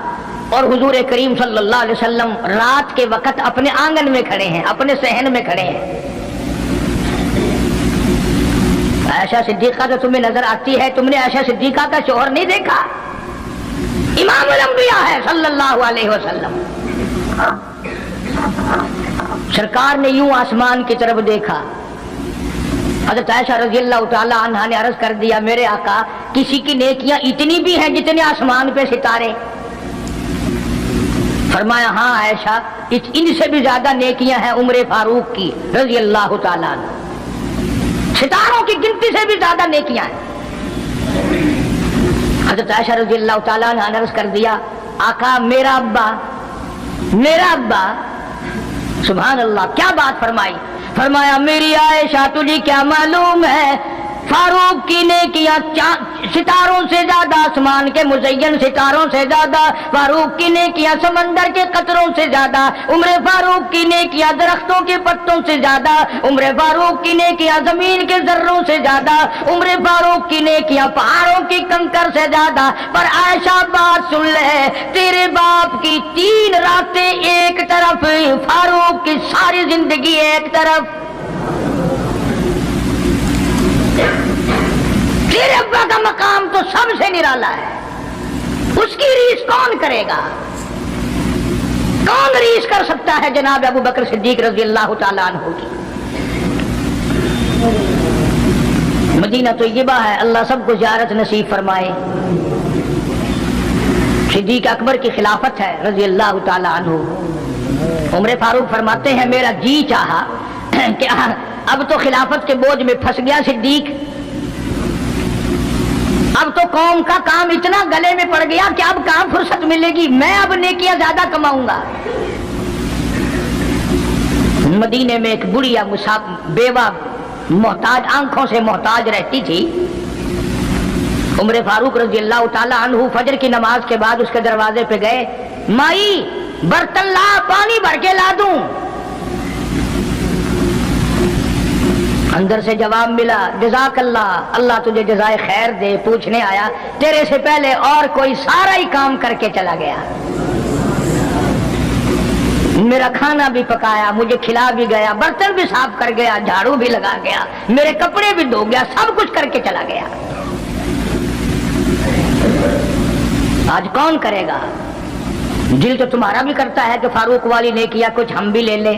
اور حضور کریم صلی اللہ علیہ وسلم رات کے وقت اپنے آنگن میں کھڑے ہیں، اپنے صحن میں کھڑے ہیں۔ عائشہ صدیقہ تو تمہیں نظر آتی ہے، تم نے عائشہ صدیقہ کا شوہر نہیں دیکھا؟ امام الانبیاء ہے صلی اللہ علیہ وسلم۔ سرکار نے یوں آسمان کی طرف دیکھا، حضرت عائشہ رضی اللہ تعالی عنہا نے عرض کر دیا، میرے آقا کسی کی نیکیاں اتنی بھی ہیں جتنے آسمان پہ ستارے؟ فرمایا ہاں عائشہ، ان سے بھی زیادہ نیکیاں ہیں عمر فاروق کی رضی اللہ تعالیٰ عنہ، ستاروں کی گنتی سے بھی زیادہ نیکیاں ہیں۔ حضرت عائشہ رضی اللہ تعالیٰ عنہ نے عرض کر دیا، آقا میرا ابا، سبحان اللہ، کیا بات فرمائی؟ فرمایا میری عائشہ تجھے کیا معلوم ہے، فاروق کی نیکیاں ستاروں سے زیادہ، آسمان کے مزین ستاروں سے زیادہ، فاروق کی نیکیاں سمندر کے قطروں سے زیادہ، عمر فاروق کی نیکیاں درختوں کے پتوں سے زیادہ، عمر فاروق کی نیکیاں زمین کے ذروں سے زیادہ، عمر فاروق کی نیکیاں پہاڑوں کی کنکر سے زیادہ۔ پر عائشہ بات سن لے، تیرے باپ کی 3 راتیں ایک طرف، فاروق کی ساری زندگی ایک طرف۔ تیرے ابا کا مقام تو سب سے نرالا ہے، اس کی ریس کون کرے گا؟ کون ریس کر سکتا ہے جناب ابو بکر صدیق رضی اللہ تعالیٰ عنہ کی؟ مدینہ طیبہ ہے، اللہ سب کو زیارت نصیب فرمائے۔ صدیق اکبر کی خلافت ہے رضی اللہ تعالیٰ عنہ۔ عمر فاروق فرماتے ہیں میرا جی چاہا کہ اب تو خلافت کے بوجھ میں پھنس گیا صدیق، اب تو قوم کا کام اتنا گلے میں پڑ گیا کہ اب کہاں فرصت ملے گی، میں اب نیکیاں زیادہ کماؤں گا۔ مدینے میں ایک بڑھیا بیوہ محتاج، آنکھوں سے محتاج رہتی تھی۔ عمر فاروق رضی اللہ تعالی عنہ فجر کی نماز کے بعد اس کے دروازے پہ گئے، مائی برتن لا، پانی بھر کے لا دوں؟ اندر سے جواب ملا، جزاک اللہ، اللہ تجھے جزائے خیر دے، پوچھنے آیا تیرے سے پہلے اور کوئی سارا ہی کام کر کے چلا گیا، میرا کھانا بھی پکایا، مجھے کھلا بھی گیا، برتن بھی صاف کر گیا، جھاڑو بھی لگا گیا، میرے کپڑے بھی دھو گیا، سب کچھ کر کے چلا گیا۔ آج کون کرے گا؟ دل تو تمہارا بھی کرتا ہے کہ فاروق والی نے کیا، کچھ ہم بھی لے لیں،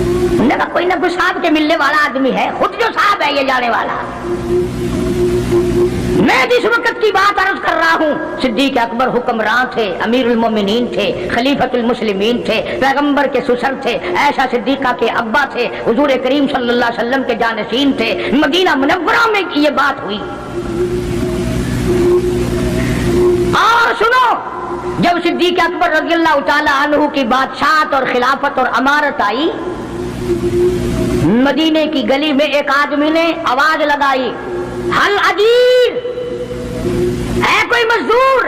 نے کہا کوئی نہ کوئی صاحب کے ملنے والا آدمی ہے، خود جو صاحب ہے یہ جانے والا۔ میں جس وقت کی بات عرض کر رہا ہوں، صدیق اکبر حکمران تھے، امیر المومنین تھے، خلیفۃ المسلمین تھے، پیغمبر کے سسر تھے، عائشہ صدیقہ کے ابا تھے، حضور کریم صلی اللہ علیہ وسلم کے جانشین تھے، مدینہ منورہ میں یہ بات ہوئی۔ اور سنو، جب صدیق اکبر رضی اللہ تعالی عنہ کی بادشاہت اور خلافت اور امارت آئی، مدینے کی گلی میں ایک آدمی نے آواز لگائی، حل اجیر، ہے کوئی مزدور؟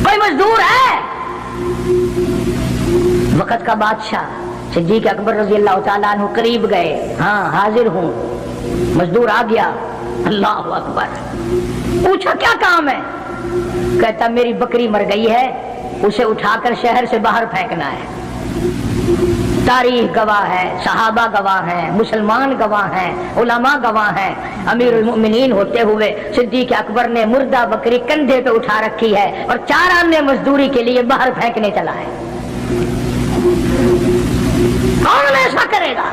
کوئی مزدور ہے؟ وقت کا بادشاہ صدیق اکبر رضی اللہ تعالیٰ عنہ قریب گئے، ہاں حاضر ہوں۔ مزدور آ گیا، اللہ اکبر، پوچھا کیا کام ہے؟ کہتا میری بکری مر گئی ہے، اسے اٹھا کر شہر سے باہر پھینکنا ہے۔ تاریخ گواہ ہے، صحابہ گواہ ہیں، مسلمان گواہ ہیں، علماء گواہ ہیں، امیر المؤمنین ہوتے ہوئے صدیق اکبر نے مردہ بکری کندھے پہ اٹھا رکھی ہے اور 4 آنے مزدوری کے لیے باہر پھینکنے چلا ہے۔ کون ایسا کرے گا؟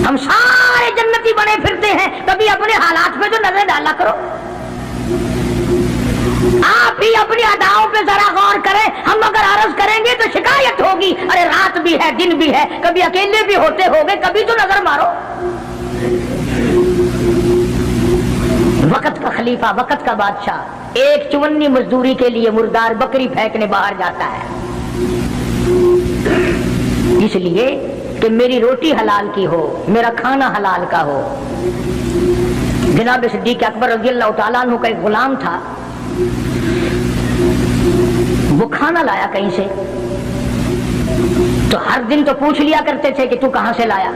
ہم سارے جنتی بنے پھرتے ہیں، کبھی اپنے حالات پہ تو نظر ڈالا کرو، آپ ہی اپنی اداؤں پہ ذرا غور کریں۔ ہم اگر عرض کریں گے تو شکایت ہوگی، ارے رات بھی ہے دن بھی ہے، کبھی اکیلے بھی ہوتے ہوگے، کبھی تو نظر مارو۔ وقت کا خلیفہ، وقت کا بادشاہ ایک 54 مزدوری کے لیے مردار بکری پھینکنے باہر جاتا ہے، اس لیے کہ میری روٹی حلال کی ہو، میرا کھانا حلال کا ہو۔ جناب صدیق اکبر رضی اللہ تعالیٰ عنہ کا ایک غلام تھا، وہ کھانا لایا کہیں سے، تو ہر دن تو پوچھ لیا کرتے تھے کہ تو کہاں سے لایا۔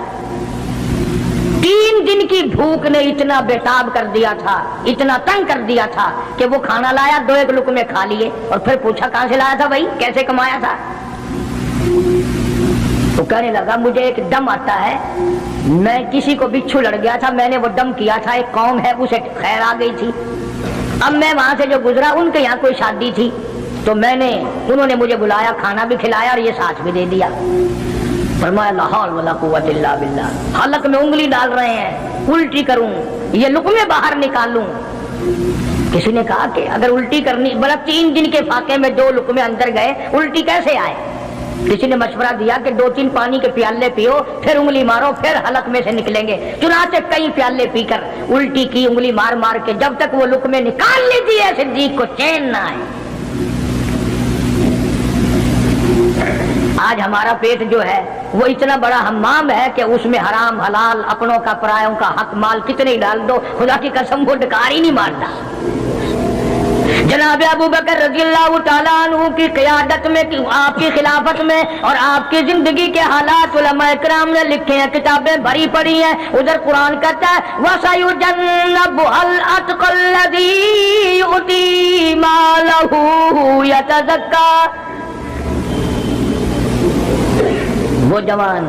3 دن کی بھوک نے اتنا بےتاب کر دیا تھا، اتنا تنگ کر دیا تھا کہ وہ کھانا لایا، 2 لقمے کھا لیے اور پھر پوچھا کہاں سے لایا تھا بھائی، کیسے کمایا تھا؟ تو کہنے لگا مجھے ایک دم آتا ہے، میں کسی کو بچھو لڑ گیا تھا، میں نے وہ دم کیا تھا، ایک قوم ہے اسے خیر آ گئی تھی، اب میں وہاں سے جو گزرا ان کے یہاں کوئی شادی تھی تو انہوں نے مجھے بلایا، کھانا بھی کھلایا اور یہ ساتھ بھی دے دیا۔ فرمایا لا حول ولا قوت الا باللہ، حلق میں انگلی ڈال رہے ہیں، الٹی کروں، یہ لقمے باہر نکالوں۔ کسی نے کہا کہ اگر الٹی کرنی، بڑا 3 دن کے فاقے میں 2 لقمے اندر گئے، الٹی کیسے آئے؟ کسی نے مشورہ دیا کہ 2-3 پانی کے پیالے پیو، پھر انگلی مارو، پھر حلق میں سے نکلیں گے۔ چنانچہ کئی پیالے پی کر الٹی کی، انگلی مار مار کے، جب تک وہ لقمے نکال لیتی ہے صدیق کو چین نہ آئے۔ آج ہمارا پیٹ جو ہے وہ اتنا بڑا حمام ہے کہ اس میں حرام حلال، اپنوں کا پرایوں کا حق مال کتنے ڈال دو، خدا کی قسم وہ ڈکار ہی نہیں مارتا۔ جناب ابو بکر رضی اللہ تعالیٰ عنہ کی قیادت میں، آپ کی خلافت میں اور آپ کی زندگی کے حالات علماء کرام نے لکھے ہیں، کتابیں بھری پڑی ہیں۔ ادھر قرآن کہتا ہے وَسَيُجَنَّبُهَا الْأَتْقَى الَّذِي يُؤْتِي مَالَهُ يَتَزَكَّىٰ، وہ جوان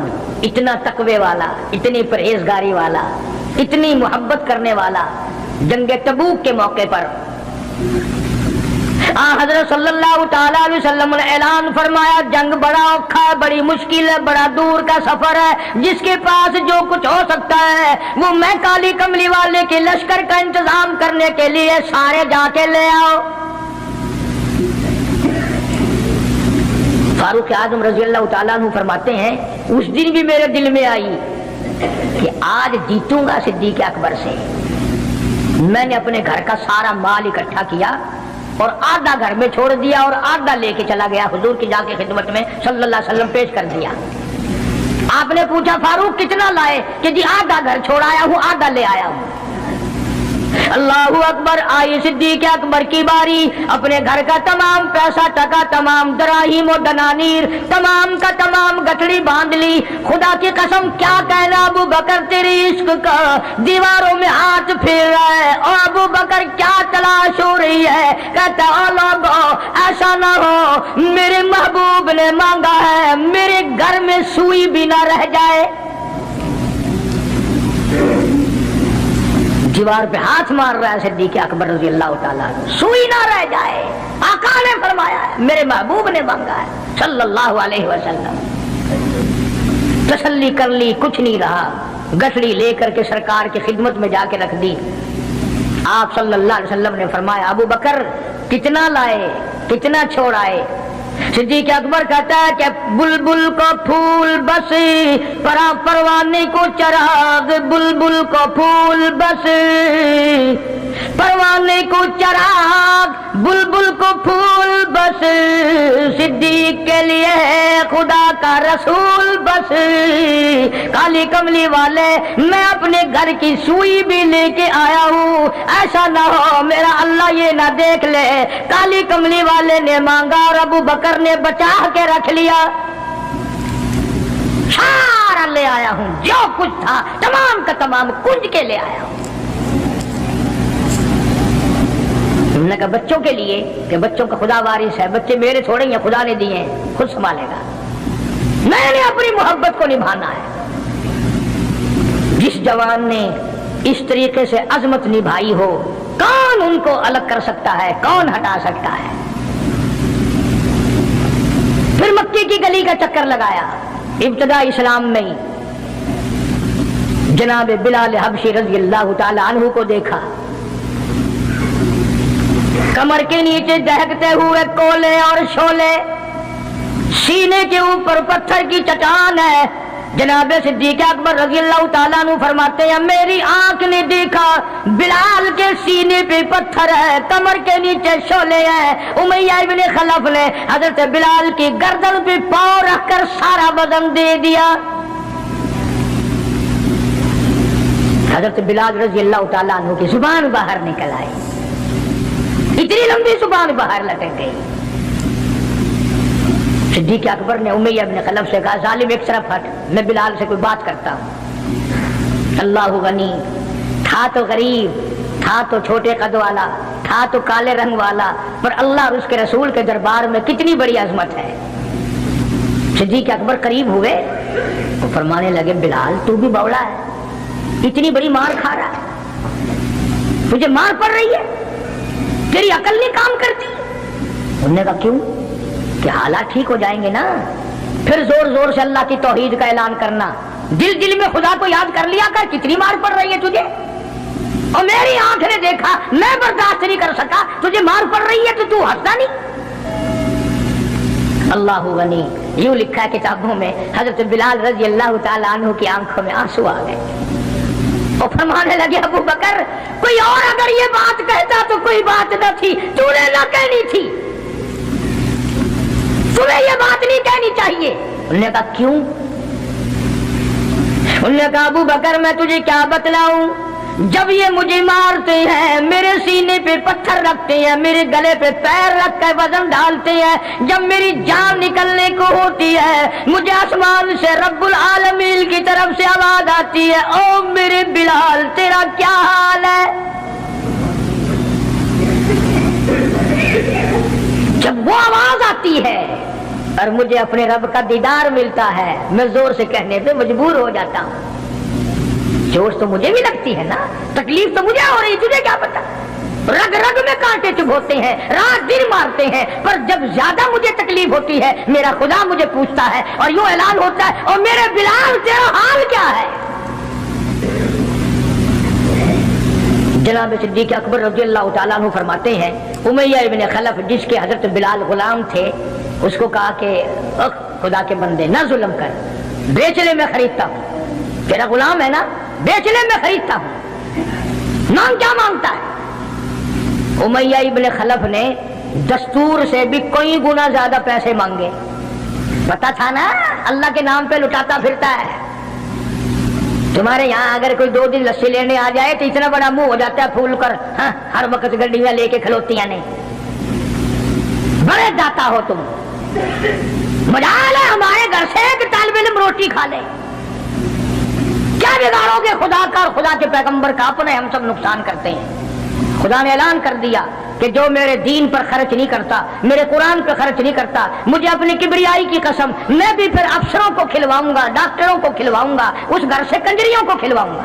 اتنا تقوی والا، اتنی پرہیزگاری والا، اتنی محبت کرنے والا، جنگ تبوک کے موقع پر حضرت صلی اللہ تعالیٰ علیہ وسلم نے اعلان فرمایا جنگ بڑا اوکھا ہے، بڑی مشکل ہے، بڑا دور کا سفر ہے، جس کے پاس جو کچھ ہو سکتا ہے وہ میں کالی کملی والے کے لشکر کا انتظام کرنے کے لیے سارے جا کے لے آؤ۔ فاروق اعظم رضی اللہ تعالیٰ عنہ فرماتے ہیں اس دن بھی میرے دل میں آئی کہ آج جیتوں گا صدیق اکبر سے۔ میں نے اپنے گھر کا سارا مال اکٹھا کیا اور آدھا گھر میں چھوڑ دیا اور آدھا لے کے چلا گیا، حضور کی جا کے خدمت میں صلی اللہ علیہ وسلم پیش کر دیا۔ آپ نے پوچھا فاروق کتنا لائے؟ کہ جی آدھا گھر چھوڑ آیا ہوں، آدھا لے آیا ہوں۔ اللہ اکبر، آئی صدیق اکبر کی باری، اپنے گھر کا تمام پیسہ ٹکا، تمام دراہیم و دنانیر، تمام کا تمام گٹڑی باندھ لی۔ خدا کی قسم کیا کہنا ابو بکر تیری عشق کا دیواروں میں ہاتھ پھیر رہا ہے، اور ابو بکر کیا تلاش ہو رہی ہے؟ کہتا ہے لوگو ایسا نہ ہو میرے محبوب نے مانگا ہے میرے گھر میں سوئی بھی نہ رہ جائے۔ دیوار پہ ہاتھ مار رہا ہے صدیق اکبر رضی اللہ تعالیٰ عنہ، سوئی نہ رہ جائے، آقا نے فرمایا ہے، میرے محبوب نے مانگا ہے صلی اللہ علیہ وسلم۔ تسلی کر لی، کچھ نہیں رہا، گٹھڑی لے کر کے سرکار کی خدمت میں جا کے رکھ دی۔ آپ صلی اللہ علیہ وسلم نے فرمایا ابو بکر کتنا لائے، کتنا چھوڑائے؟ صدیق اکبر کہتا ہے کہ بلبل کو پھول بس، پروانے کو چراغ، بلبل کو پھول بس، پروانے کو چراغ، بلبل کو پھول بس، صدیق کے لیے خدا کا رسول بس۔ کالی کملی والے میں اپنے گھر کی سوئی بھی لے کے آیا ہوں، ایسا نہ ہو میرا اللہ یہ نہ دیکھ لے کالی کملی والے نے مانگا اور ابو بکر نے بچا کے رکھ لیا۔ سارا لے آیا ہوں، جو کچھ تھا تمام کا تمام کنج کے لے آیا ہوں۔ انہوں نے کہا بچوں کے لیے کہ بچوں کا خدا وارث ہے، بچے میرے تھوڑے ہیں، خدا نے دیے ہیں، خود سنبھالے گا، میں نے اپنی محبت کو نبھانا ہے۔ جس جوان نے اس طریقے سے عظمت نبھائی ہو، کون ان کو الگ کر سکتا ہے، کون ہٹا سکتا ہے؟ پھر مکے کی گلی کا چکر لگایا، ابتدا اسلام میں جناب بلال حبشی رضی اللہ تعالی عنہ کو دیکھا، کمر کے نیچے دہکتے ہوئے کولے اور شولے، سینے کے اوپر پتھر کی چٹان ہے۔ جناب صدیق اکبر رضی اللہ تعالیٰ عنہ فرماتے ہیں میری آنکھ نے دیکھا بلال کے سینے پہ پتھر ہے، کمر کے نیچے شولے ہیں۔ امیہ ابن خلف نے حضرت بلال کی گردن پہ پاؤں رکھ کر سارا بدن دے دیا۔ حضرت بلال رضی اللہ تعالیٰ عنہ کی زبان باہر نکل آئی، اتنی لمبی زبان باہر لٹک گئی۔ صدیق اکبر نے امیہ ابن خلف سے کہا ظالم ایک طرف ہٹ، میں بلال سے کوئی بات کرتا ہوں۔ اللہ غنی، تھا تو غریب، تھا تو چھوٹے قد والا، تھا تو کالے رنگ والا، پر اللہ اور اس کے رسول کے دربار میں کتنی بڑی عظمت ہے۔ صدیق اکبر قریب ہوئے، وہ فرمانے لگے بلال تو بھی بوڑا ہے، اتنی بڑی مار کھا رہا ہے، تجھے مار پڑ رہی ہے، تیری عقل نہیں کام کرتی؟ انہوں نے کہا کیوں؟ کہ حالات ٹھیک ہو جائیں گے نا، پھر زور زور سے اللہ کی توحید کا اعلان کرنا، دل دل میں خدا کو یاد کر لیا کر، کتنی مار پڑ رہی ہے تجھے، اور میری آنکھ نے دیکھا، میں برداشت نہیں کر سکا، تجھے مار پڑ رہی ہے تو ہنستا نہیں؟ اللہ غنی، یوں لکھا ہے کتابوں میں حضرت بلال رضی اللہ تعالیٰ عنہ کی آنکھوں میں آنسو آ گئے، اور فرمانے لگے ابو بکر کوئی اور اگر یہ بات کہتا تو کوئی بات نہ تھی، تو نے نہ کہنی تھی، تمہیں یہ بات نہیں کہنی چاہیے۔ انہوں نے کہا کیوں؟ انہوں نے کہا ابو بکر میں تجھے کیا بتلاؤں، جب یہ مجھے مارتے ہیں میرے سینے پہ پتھر رکھتے ہیں، میرے گلے پہ پیر رکھ کر وزن ڈالتے ہیں، جب میری جان نکلنے کو ہوتی ہے مجھے آسمان سے رب العالمین کی طرف سے آواز آتی ہے او میرے بلال تیرا کیا حال ہے؟ جب وہ آواز آتی ہے اور مجھے اپنے رب کا دیدار ملتا ہے، میں زور سے کہنے پہ مجبور ہو جاتا ہوں۔ جوش تو مجھے بھی لگتی ہے نا، تکلیف تو مجھے ہو رہی، تجھے کیا پتا؟ رگ رگ میں کانٹے چبھوتے ہیں، رات دن مارتے ہیں، پر جب زیادہ مجھے تکلیف ہوتی ہے میرا خدا مجھے پوچھتا ہے اور یوں اعلان ہوتا ہے اور میرے بلال تیرا حال کیا ہے؟ جناب صدیق اکبر رضی اللہ تعالیٰ عنہ فرماتے ہیں امیہ ابن خلف جس کے حضرت بلال غلام تھے اس کو کہا کہ خدا کے بندے نہ ظلم کر، بیچ لے میں خریدتا ہوں، تیرا غلام ہے نا، بیچ لے میں خریدتا ہوں، نام کیا مانگتا ہے؟ امیہ ابن خلف نے دستور سے بھی کوئی گنا زیادہ پیسے مانگے، پتا تھا نا اللہ کے نام پہ لٹاتا پھرتا ہے۔ تمہارے یہاں اگر کوئی 2 دن لسی لینے آ جائے تو اتنا بڑا منہ ہو جاتا ہے پھول کر، ہاں ہر وقت گڈیاں لے کے کھلوتیاں نہیں، بڑے داتا ہو تم، مجال ہے ہمارے گھر سے ایک طالب علم روٹی کھا لے، کیا بگاڑو گے خدا کا اور خدا کے پیغمبر کا؟ اپنے ہم سب نقصان کرتے ہیں۔ خدا نے اعلان کر دیا کہ جو میرے دین پر خرچ نہیں کرتا، میرے قرآن پر خرچ نہیں کرتا، مجھے اپنی کبریائی کی قسم میں بھی پھر افسروں کو کھلواؤں گا، ڈاکٹروں کو کھلواؤں گا، اس گھر سے کنجریوں کو کھلواؤں گا۔